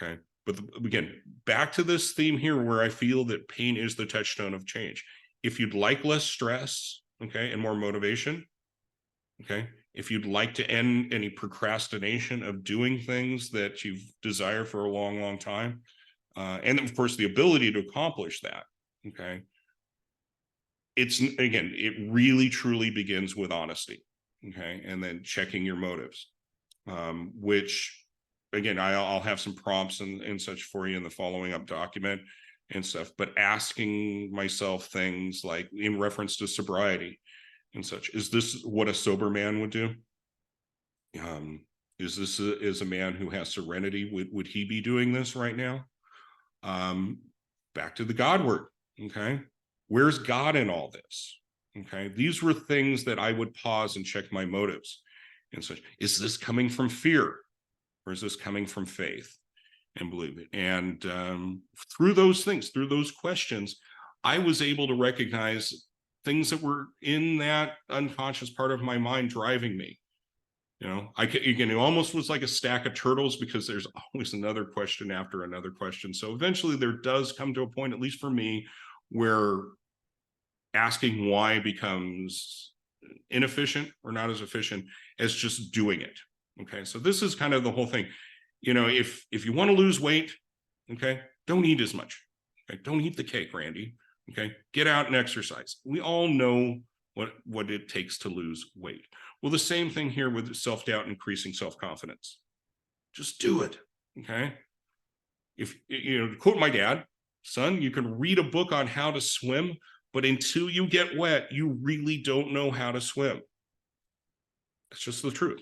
Okay. But again, back to this theme here where I feel that pain is the touchstone of change. If you'd like less stress, okay, and more motivation, okay, if you'd like to end any procrastination of doing things that you've desired for a long, long time, and of course, the ability to accomplish that, okay, it's, again, it really, truly begins with honesty, okay, and then checking your motives, which, again, I'll have some prompts and such for you in the following up document and stuff, but asking myself things like in reference to sobriety and such, is this what a sober man would do? Is this is a man who has serenity? Would he be doing this right now? Back to the God word, okay? Where's God in all this? Okay, these were things that I would pause and check my motives and such. Is this coming from fear? Or is this coming from faith and believe it? And through those things, through those questions, I was able to recognize things that were in that unconscious part of my mind driving me. You know, again, it almost was like a stack of turtles because there's always another question after another question. So eventually there does come to a point, at least for me, where asking why becomes inefficient or not as efficient as just doing it. Okay, so this is kind of the whole thing. You know, if you want to lose weight, okay, don't eat as much. Okay, don't eat the cake, Randy. Okay, get out and exercise. We all know what it takes to lose weight. Well, the same thing here with self-doubt and increasing self-confidence. Just do it. Okay. If you know, to quote my dad, son, you can read a book on how to swim, but until you get wet, you really don't know how to swim. That's just the truth.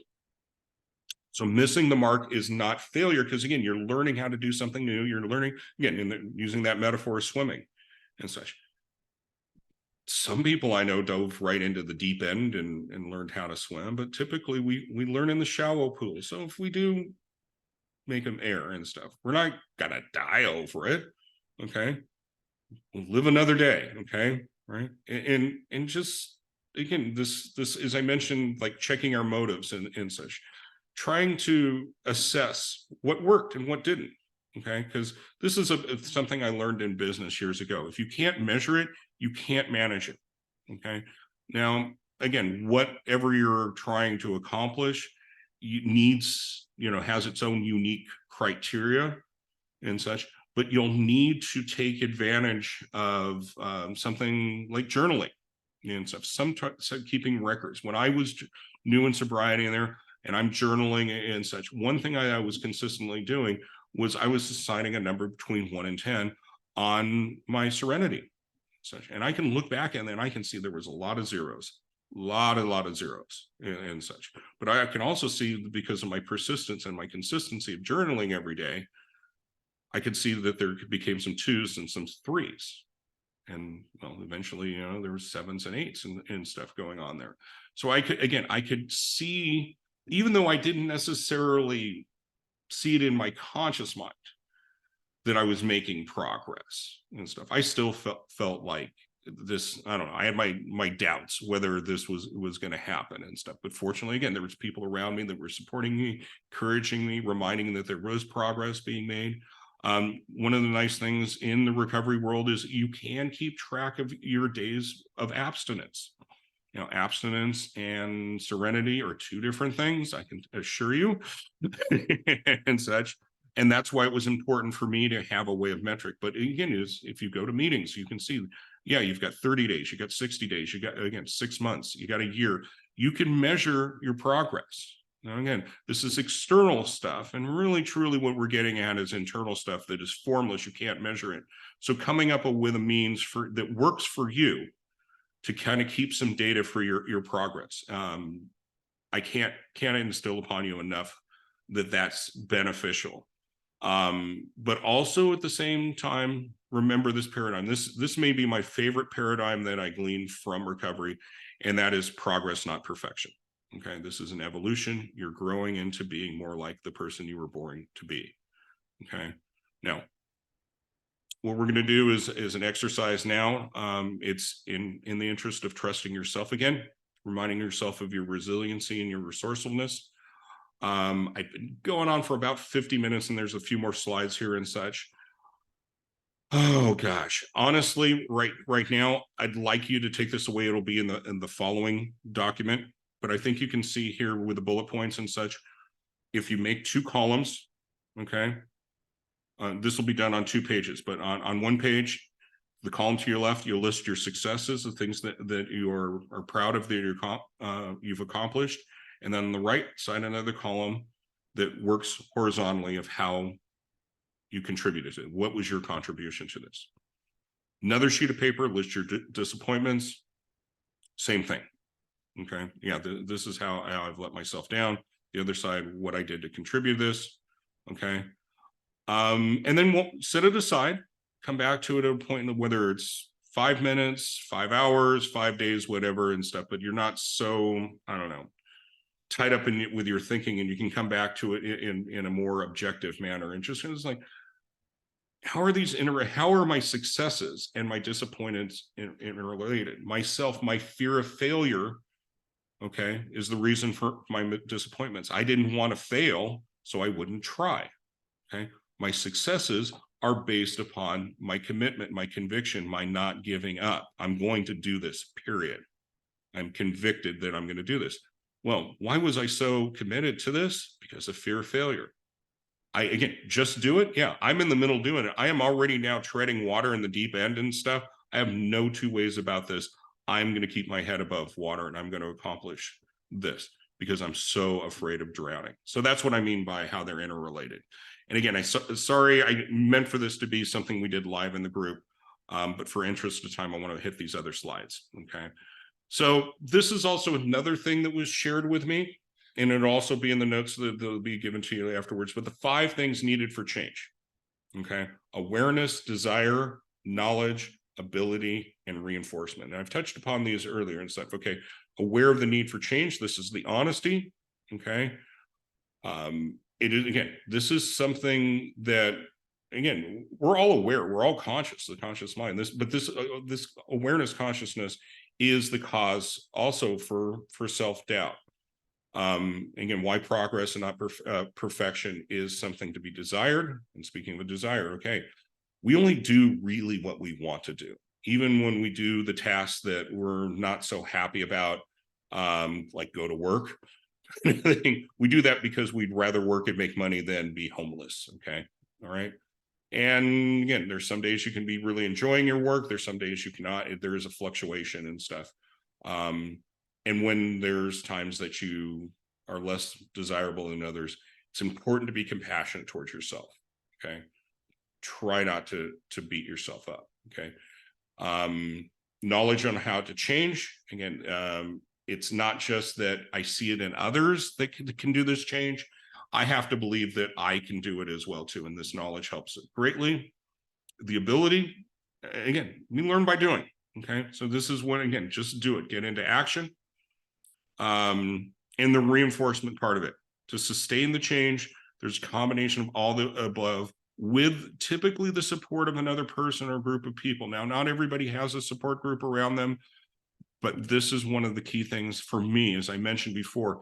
So missing the mark is not failure, because again, you're learning how to do something new. You're learning, again, using that metaphor of swimming and such. Some people I know dove right into the deep end and learned how to swim, but typically we learn in the shallow pool. So if we do make them air and stuff, we're not gonna die over it. Okay, we'll live another day. Okay, right? And just again, this as I mentioned, like checking our motives and such, trying to assess what worked and what didn't. Okay, because this is something I learned in business years ago. If you can't measure it, you can't manage it. Okay, now again, whatever you're trying to accomplish needs, you know, has its own unique criteria and such, but you'll need to take advantage of something like journaling and stuff, some keeping records. When I was new in sobriety and I'm journaling and such, one thing I was consistently doing was I was assigning a number between 1 and 10 on my serenity. Such, and I can look back and then I can see there was a lot of zeros, a lot of zeros and such. But I can also see, because of my persistence and my consistency of journaling every day, I could see that there became some 2s and some 3s. And well, eventually, you know, there were 7s and 8s and stuff going on there. So I could see, even though I didn't necessarily see it in my conscious mind that I was making progress and stuff, I still felt like this, I don't know, I had my doubts whether this was going to happen and stuff. But fortunately, again, there was people around me that were supporting me, encouraging me, reminding me that there was progress being made. One of the nice things in the recovery world is you can keep track of your days of abstinence. You know, abstinence and serenity are 2 different things, I can assure you, and such. And that's why it was important for me to have a way of metric. But again, if you go to meetings, you can see, yeah, you've got 30 days, you got 60 days, you got, again, 6 months, you got a year. You can measure your progress. Now, again, this is external stuff, and really, truly what we're getting at is internal stuff that is formless. You can't measure it. So coming up with a means that works for you to kind of keep some data for your progress. I can't instill upon you enough that that's beneficial. But also at the same time, remember this paradigm. This may be my favorite paradigm that I gleaned from recovery, and that is progress, not perfection. Okay, this is an evolution. You're growing into being more like the person you were born to be. Okay, now what we're going to do is an exercise now. It's in the interest of trusting yourself again, reminding yourself of your resiliency and your resourcefulness. I've been going on for about 50 minutes, and there's a few more slides here and such. Oh gosh, honestly, right now, I'd like you to take this away. It'll be in the following document, but I think you can see here with the bullet points and such. If you make 2 columns, okay, this will be done on 2 pages, but on 1 page, the column to your left, you'll list your successes, the things that you are proud of that you've accomplished. And then on the right side, another column that works horizontally of how you contributed to it. What was your contribution to this? Another sheet of paper, list your disappointments. Same thing. Okay. Yeah, this is how I've let myself down. The other side, what I did to contribute to this. Okay. And then we'll set it aside, come back to it at a point in whether it's 5 minutes, 5 hours, 5 days, whatever and stuff, but you're not so, I don't know, tied up with your thinking, and you can come back to it in a more objective manner. And just it's like, how are my successes and my disappointments interrelated? My fear of failure, okay, is the reason for my disappointments. I didn't want to fail, so I wouldn't try. Okay, my successes are based upon my commitment, my conviction, my not giving up. I'm going to do this, period. I'm convicted that I'm going to do this. Well, why was I so committed to this? Because of fear of failure. Again, just do it. Yeah, I'm in the middle doing it. I am already now treading water in the deep end and stuff. I have no 2 ways about this. I'm going to keep my head above water, and I'm going to accomplish this because I'm so afraid of drowning. So that's what I mean by how they're interrelated. And again, sorry, I meant for this to be something we did live in the group. But for interest of time, I want to hit these other slides. Okay. So this is also another thing that was shared with me, and it'll also be in the notes that'll be given to you afterwards, but the 5 things needed for change. Okay. Awareness, desire, knowledge, ability, and reinforcement. And I've touched upon these earlier and stuff. Okay. Aware of the need for change. This is the honesty. Okay. It is, again, this is something that, again, we're all aware, we're all conscious, the conscious mind. This awareness consciousness is the cause also for self-doubt. Again, why progress and not perfection is something to be desired. And speaking of desire, okay, we only do really what we want to do, even when we do the tasks that we're not so happy about, like go to work. We do that because we'd rather work and make money than be homeless. Okay. All right. And again, there's some days you can be really enjoying your work. There's some days you cannot. There is a fluctuation and stuff. And when there's times that you are less desirable than others, it's important to be compassionate towards yourself. Okay. Try not to beat yourself up. Okay. Knowledge on how to change. Again, it's not just that I see it in others that can do this change. I have to believe that I can do it as well too. And this knowledge helps it greatly. The ability, again, we learn by doing. Okay. So this is when, again, just do it, get into action. And the reinforcement part of it, to sustain the change, there's a combination of all the above with typically the support of another person or group of people. Now, not everybody has a support group around them, but this is one of the key things for me, as I mentioned before.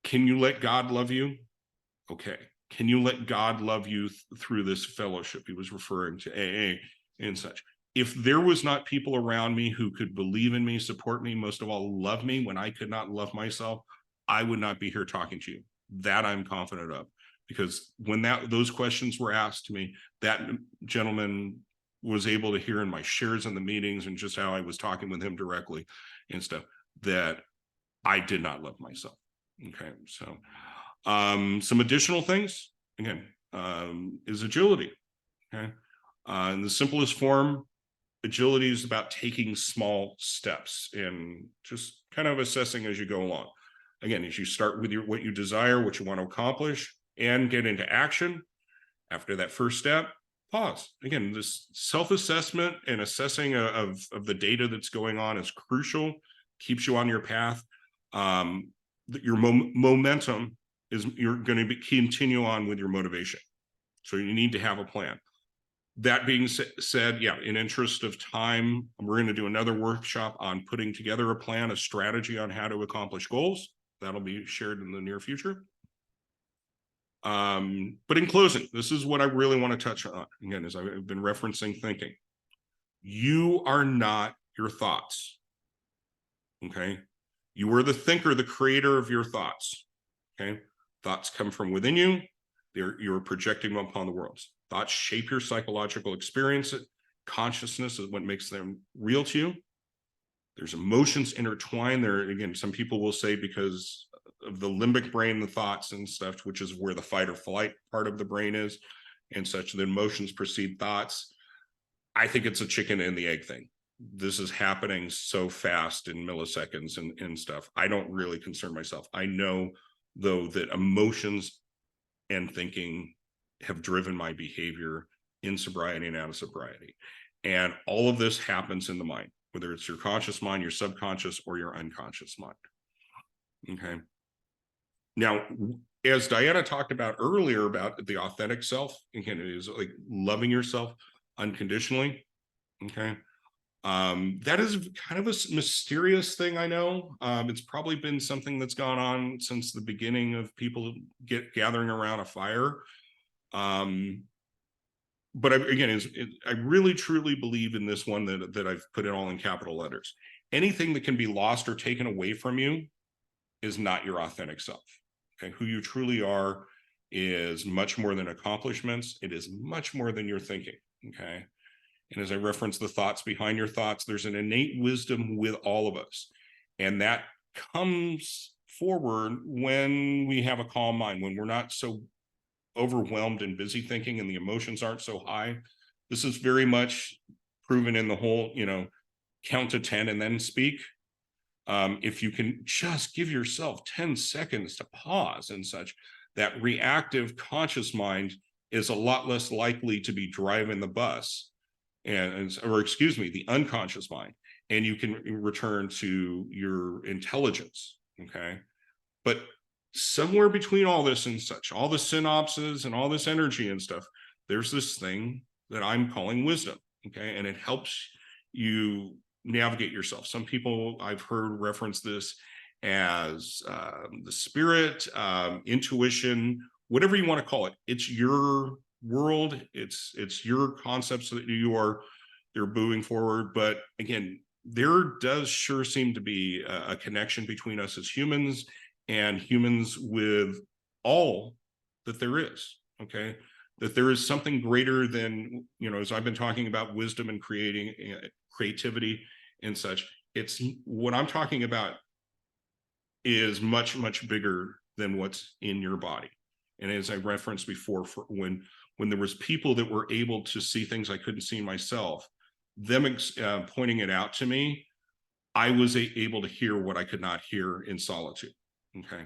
Can you let God love you? Okay. Can you let God love you through this fellowship? He was referring to AA and such. If there was not people around me who could believe in me, support me, most of all, love me when I could not love myself, I would not be here talking to you. That I'm confident of, because when those questions were asked to me, that gentleman was able to hear in my shares in the meetings and just how I was talking with him directly and stuff, that I did not love myself. Okay. So, some additional things, again, is agility. Okay. In the simplest form, agility is about taking small steps and just kind of assessing as you go along. Again, as you start with what you desire, what you want to accomplish, and get into action, After that first step, pause. Again, this self-assessment and assessing of the data that's going on is crucial, keeps you on your path. Your momentum is, you're going to continue on with your motivation. So you need to have a plan. That being said, yeah, in interest of time, we're going to do another workshop on putting together a plan, a strategy on how to accomplish goals. That'll be shared in the near future. But in closing, this is what I really want to touch on. Again, as I've been referencing thinking. You are not your thoughts. Okay. You are the thinker, the creator of your thoughts. Okay. Thoughts come from within you. You're projecting them upon the world. Thoughts shape your psychological experience. Consciousness is what makes them real to you. There's emotions intertwined there. Again, some people will say because of the limbic brain, the thoughts and stuff, which is where the fight or flight part of the brain is and such, the emotions precede thoughts. I think it's a chicken and the egg thing. This is happening so fast in milliseconds and stuff. I don't really concern myself. I know, though, that emotions and thinking have driven my behavior in sobriety and out of sobriety. And all of this happens in the mind, whether it's your conscious mind, your subconscious, or your unconscious mind. Okay. Now, as Diana talked about earlier about the authentic self, again, it is like loving yourself unconditionally. Okay. That is kind of a mysterious thing, I know. It's probably been something that's gone on since the beginning of people gathering around a fire. But I really truly believe in this one that I've put it all in capital letters. Anything that can be lost or taken away from you is not your authentic self. Okay, who you truly are is much more than accomplishments. It is much more than your thinking. Okay. And as I reference the thoughts behind your thoughts, there's an innate wisdom with all of us. And that comes forward when we have a calm mind, when we're not so overwhelmed and busy thinking and the emotions aren't so high. This is very much proven in the whole, count to 10 and then speak. If you can just give yourself 10 seconds to pause and such, that reactive conscious mind is a lot less likely to be driving the bus. The unconscious mind, and you can return to your intelligence. Okay. But somewhere between all this and such, all the synapses and all this energy and stuff, there's this thing that I'm calling wisdom. Okay. And it helps you navigate yourself. Some people I've heard reference this as the spirit, intuition, whatever you want to call it. It's your world, it's your concepts that you're moving forward. But again, there does sure seem to be a connection between us as humans and humans with all that there is. Okay, that there is something greater than, as I've been talking about wisdom and creativity and such. It's what I'm talking about is much, much bigger than what's in your body. And as I referenced before, when there was people that were able to see things I couldn't see myself, them pointing it out to me, I was able to hear what I could not hear in solitude. Okay.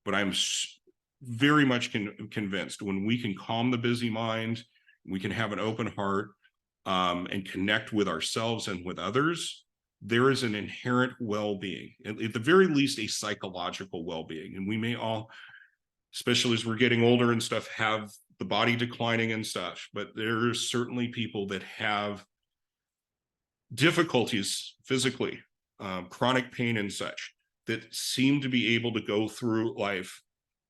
But I'm very much convinced when we can calm the busy mind, we can have an open heart and connect with ourselves and with others, there is an inherent well-being, at the very least, a psychological well-being. And we may all, especially as we're getting older and stuff, have the body declining and stuff, but there's certainly people that have difficulties physically, chronic pain and such, that seem to be able to go through life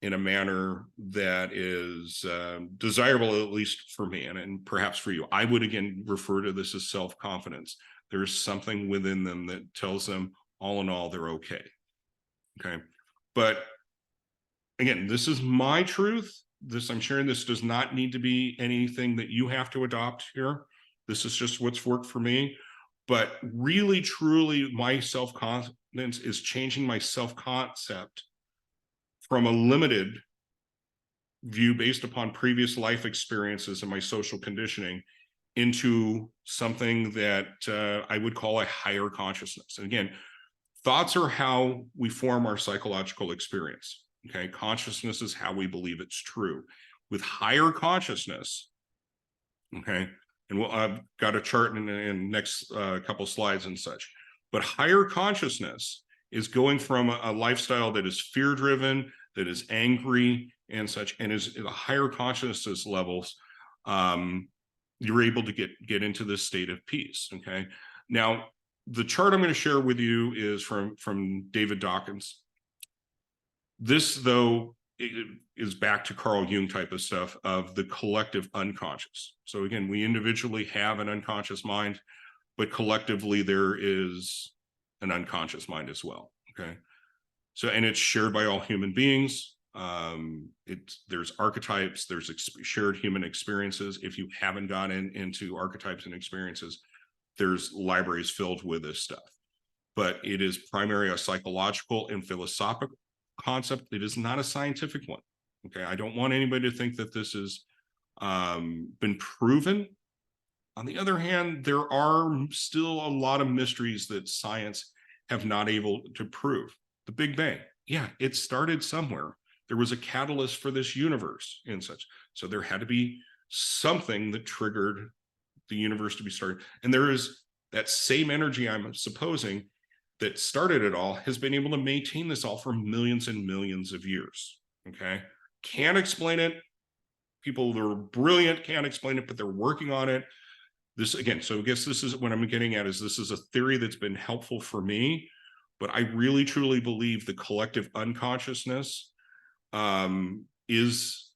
in a manner that is desirable, at least for me, and perhaps for you. I would again refer to this as self-confidence. There's something within them that tells them all in all, they're okay. Okay. But again, this is my truth. I'm sharing this does not need to be anything that you have to adopt here. This is just what's worked for me. But really, truly, my self-confidence is changing my self-concept from a limited view based upon previous life experiences and my social conditioning into something that I would call a higher consciousness. And again, thoughts are how we form our psychological experience. Okay, consciousness is how we believe it's true. with higher consciousness, okay, and I've got a chart in next couple slides and such, but higher consciousness is going from a lifestyle that is fear-driven, that is angry and such, and is at a higher consciousness levels, you're able to get into this state of peace, okay? Now, the chart I'm going to share with you is from David Dawkins. This, though, is back to Carl Jung type of stuff of the collective unconscious. So again, we individually have an unconscious mind, but collectively there is an unconscious mind as well, okay? So, and it's shared by all human beings. There's archetypes, there's shared human experiences. If you haven't gotten into archetypes and experiences, there's libraries filled with this stuff. But it is primarily a psychological and philosophical concept. It is not a scientific one. Okay, I don't want anybody to think that this has been proven. On the other hand, there are still a lot of mysteries that science have not able to prove. The Big Bang, yeah, it started somewhere. There was a catalyst for this universe and such. So there had to be something that triggered the universe to be started. And there is that same energy, I'm supposing, that started it all, has been able to maintain this all for millions and millions of years, okay? Can't explain it. People that are brilliant can't explain it, but they're working on it. This, again, so I guess this is what I'm getting at, is this is a theory that's been helpful for me, but I really, truly believe the collective unconsciousness is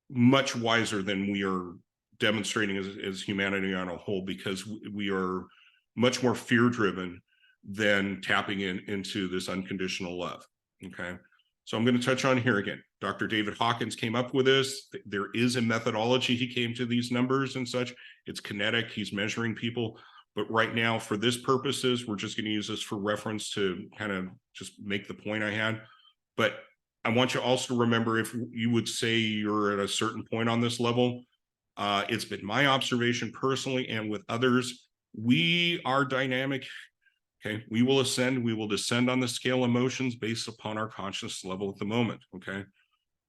much wiser than we are demonstrating as humanity on a whole, because we are much more fear-driven than tapping into this unconditional love, okay? So I'm going to touch on here again. Dr. David Hawkins came up with this. There is a methodology he came to these numbers and such. It's kinetic. He's measuring people. But right now, for this purposes, we're just going to use this for reference to kind of just make the point I had. But I want you also to remember, if you would say you're at a certain point on this level, it's been my observation personally and with others, we are dynamic. Okay, we will ascend, we will descend on the scale of emotions based upon our conscious level at the moment, okay?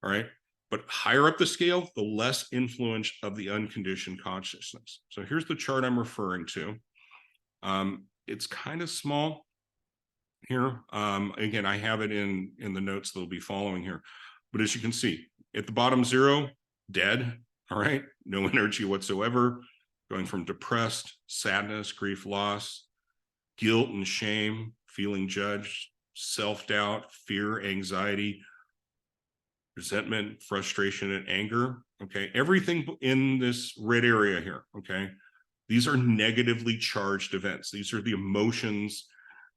All right, but higher up the scale, the less influence of the unconditioned consciousness. So here's the chart I'm referring to. It's kind of small here. Again, I have it in the notes that'll be following here. But as you can see, at the bottom 0, dead, all right? No energy whatsoever, going from depressed, sadness, grief, loss, guilt and shame, feeling judged, self-doubt, fear, anxiety, resentment, frustration, and anger, okay? Everything in this red area here, okay? These are negatively charged events. These are the emotions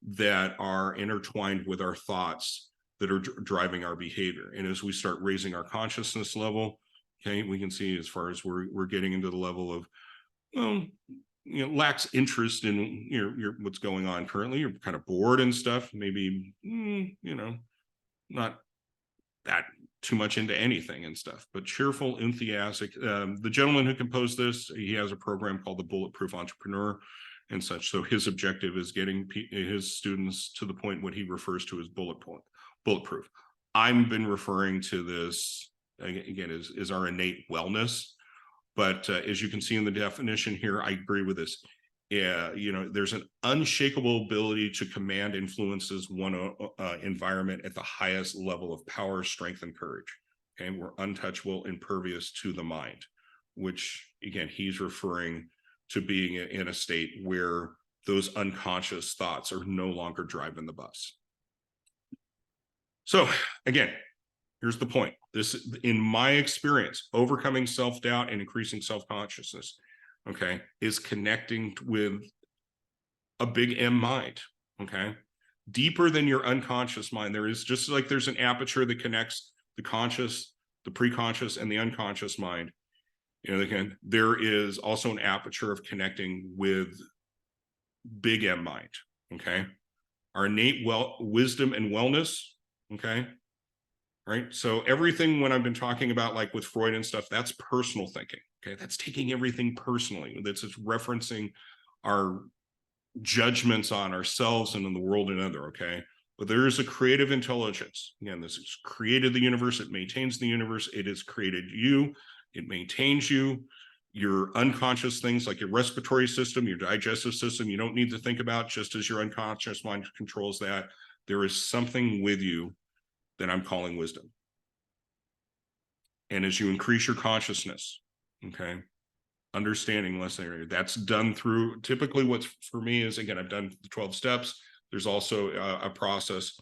that are intertwined with our thoughts that are driving our behavior. And as we start raising our consciousness level, okay, we can see as far as we're getting into the level of, well, you know, lacks interest in your what's going on currently. You're kind of bored and stuff, maybe, you know, not that too much into anything and stuff, but cheerful, enthusiastic. The gentleman who composed this, he has a program called the Bulletproof Entrepreneur and such. So his objective is getting his students to the point what he refers to as bulletproof. I've been referring to this again is our innate wellness. But as you can see in the definition here, I agree with this. Yeah, you know, there's an unshakable ability to command influences one environment at the highest level of power, strength, and courage. And we're untouchable, impervious to the mind, which again, he's referring to being in a state where those unconscious thoughts are no longer driving the bus. So again, here's the point. This, in my experience, overcoming self-doubt and increasing self-consciousness, okay, is connecting with a big M mind, okay? Deeper than your unconscious mind. There is, just like there's an aperture that connects the conscious, the pre-conscious, and the unconscious mind. You know, again, there is also an aperture of connecting with big M mind, okay? Our innate wisdom and wellness, okay? Right. So everything when I've been talking about, like with Freud and stuff, that's personal thinking. Okay. That's taking everything personally. That's just referencing our judgments on ourselves and in the world and other. Okay. but there is a creative intelligence. Again, this has created the universe. It maintains the universe. It has created you. It maintains you. Your unconscious things like your respiratory system, your digestive system, you don't need to think about, just as your unconscious mind controls that. There is something with you that I'm calling wisdom. And as you increase your consciousness, okay, understanding less area, that's done through, typically what's for me is, again, I've done the 12 steps. There's also a process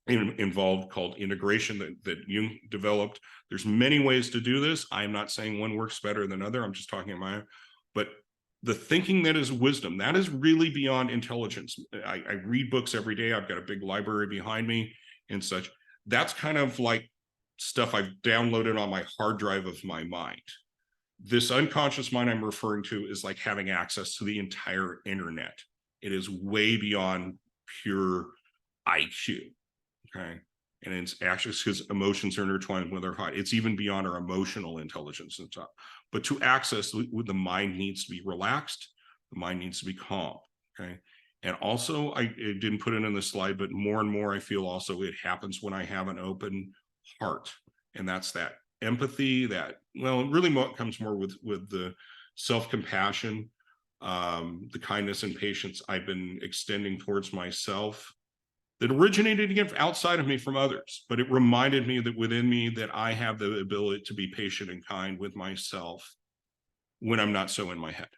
involved called integration that Jung developed. There's many ways to do this. I'm not saying one works better than other. I'm just talking about my, but the thinking that is wisdom, that is really beyond intelligence. I read books every day. I've got a big library behind me and such. That's kind of like stuff I've downloaded on my hard drive of my mind. This unconscious mind I'm referring to is like having access to the entire internet. It is way beyond pure IQ. Okay. And it's actually because emotions are intertwined with our heart. It's even beyond our emotional intelligence and stuff. But to access, the mind needs to be relaxed. The mind needs to be calm. Okay. And also, I didn't put it in the slide, but more and more I feel also it happens when I have an open heart. And that's that empathy, that, well, it really comes more with the self-compassion, the kindness and patience I've been extending towards myself, that originated again outside of me from others, but it reminded me that within me that I have the ability to be patient and kind with myself when I'm not so in my head,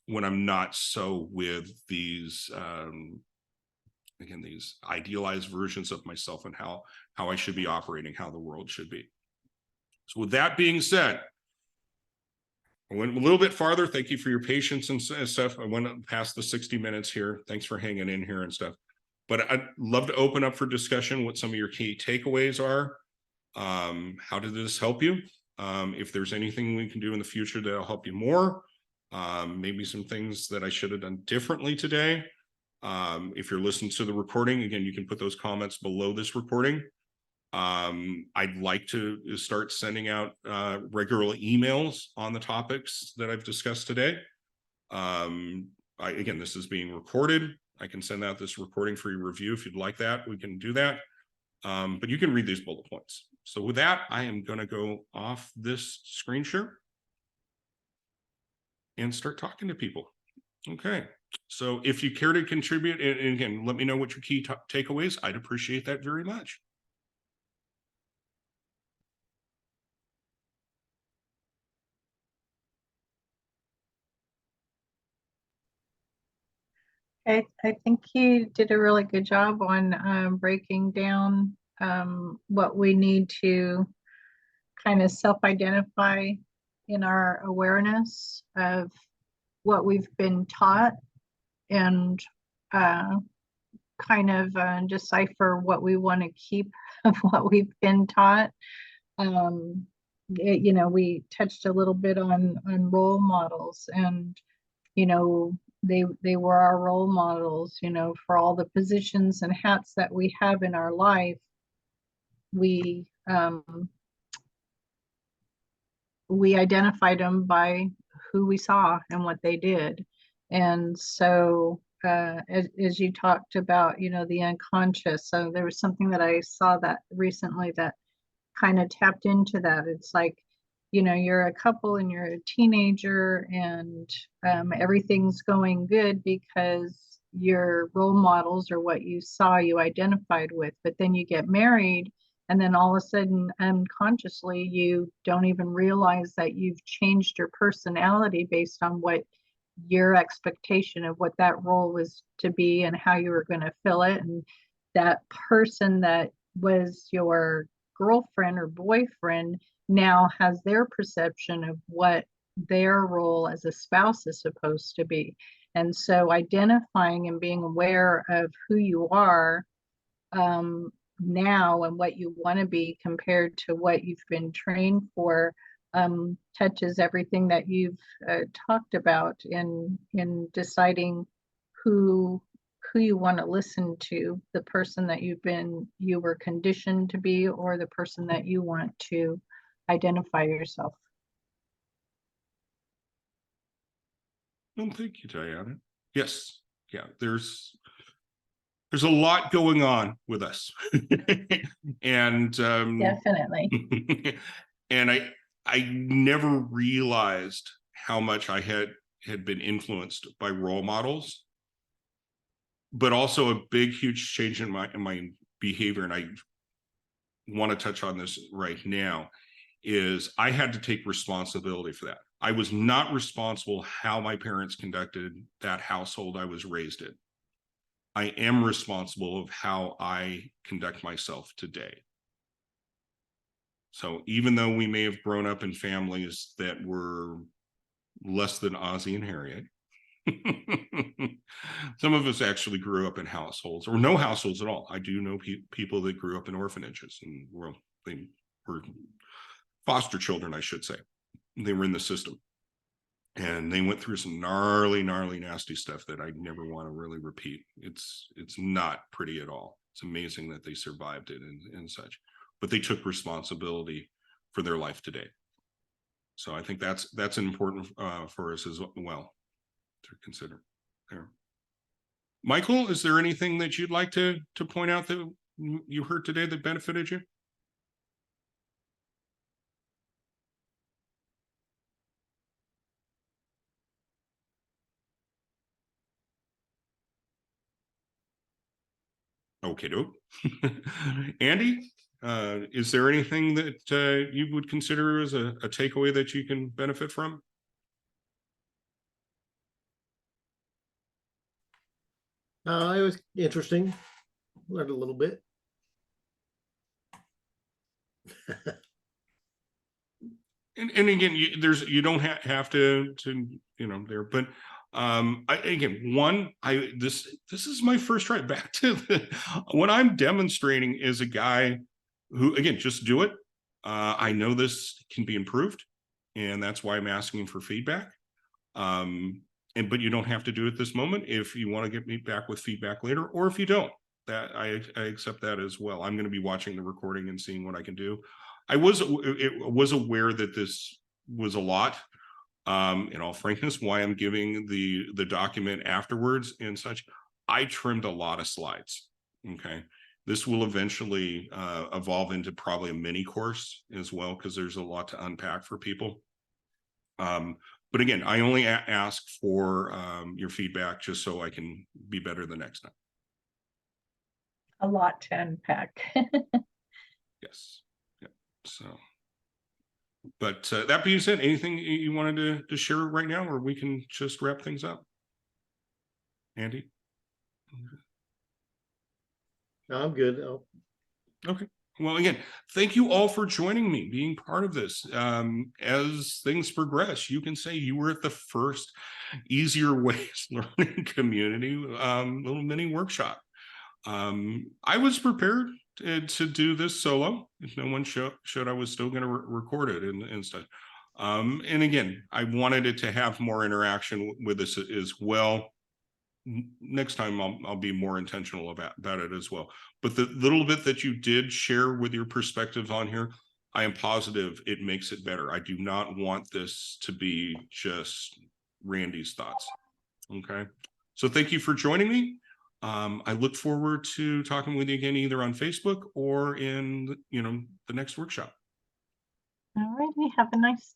when I'm not so with these, again, these idealized versions of myself and how I should be operating, how the world should be. So with that being said, I went a little bit farther. Thank you for your patience and stuff. I went past the 60 minutes here. Thanks for hanging in here and stuff. But I'd love to open up for discussion what some of your key takeaways are. How did this help you? If there's anything we can do in the future that'll help you more, maybe some things that I should have done differently today. If you're listening to the recording, again, you can put those comments below this recording. I'd like to start sending out regular emails on the topics that I've discussed today. Again, this is being recorded. I can send out this recording for your review. If you'd like that, we can do that. But you can read these bullet points. So with that, I am going to go off this screen share and start talking to people. Okay. So if you care to contribute, and again, let me know what your key takeaways. I'd appreciate that very much. I think you did a really good job on breaking down what we need to kind of self-identify in our awareness of what we've been taught, and kind of decipher what we want to keep of what we've been taught. We touched a little bit on role models, and they were our role models, for all the positions and hats that we have in our life. We identified them by who we saw and what they did. And so as you talked about, the unconscious, so there was something that I saw that recently that kind of tapped into that. It's like, you're a couple and you're a teenager, and everything's going good because your role models or what you saw you identified with. But then you get married, and then all of a sudden, unconsciously, you don't even realize that you've changed your personality based on what your expectation of what that role was to be and how you were going to fill it. And that person that was your girlfriend or boyfriend now has their perception of what their role as a spouse is supposed to be. And so identifying and being aware of who you are now and what you want to be compared to what you've been trained for touches everything that you've talked about in deciding who you want to listen to, the person that you were conditioned to be, or the person that you want to identify yourself. Well, thank you, Diana. Yes. Yeah, there's there's a lot going on with us. And Definitely. and I never realized how much I had been influenced by role models, but also a big, huge change in my behavior. And I want to touch on this right now, is I had to take responsibility for that. I was not responsible how my parents conducted that household I was raised in. I am responsible of how I conduct myself today. So even though we may have grown up in families that were less than Ozzie and Harriet, some of us actually grew up in households or no households at all. I do know people that grew up in orphanages, and they were foster children, I should say. They were in the system, and they went through some gnarly, nasty stuff that I never want to really repeat. It's not pretty at all. It's amazing that they survived it and such, but they took responsibility for their life today. So I think that's important for us as well to consider there. Michael, is there anything that you'd like to point out that you heard today that benefited you? Okay, dope. Andy, is there anything that you would consider as a takeaway that you can benefit from? It was interesting. Learned a little bit. And again, you don't have to there, but this is my first try back to what I'm demonstrating is a guy who, again, just do it. I know this can be improved, and that's why I'm asking for feedback. But you don't have to do it this moment. If you want to get me back with feedback later, or if you don't, that I accept that as well. I'm going to be watching the recording and seeing what I can do. I was aware that this was a lot. In all frankness, why I'm giving the document afterwards and such. I trimmed a lot of slides. Okay, this will eventually evolve into probably a mini course as well, because there's a lot to unpack for people. But again, I only ask for your feedback just so I can be better the next time. A lot to unpack. Yes. Yeah. So, but that being said, anything you wanted to share right now, or we can just wrap things up? Andy? No, I'm good. Okay. Well, again, thank you all for joining me, being part of this. As things progress, you can say you were at the first Easier Ways Learning Community little mini workshop. I was prepared to do this solo. If no one showed, I was still going to record it and stuff. And again, I wanted it to have more interaction with us as well. Next time I'll be more intentional about it as well. But the little bit that you did share with your perspectives on here, I am positive it makes it better. I do not want this to be just Randy's thoughts. Okay. So thank you for joining me. I look forward to talking with you again, either on Facebook or in the next workshop. All righty. Have a nice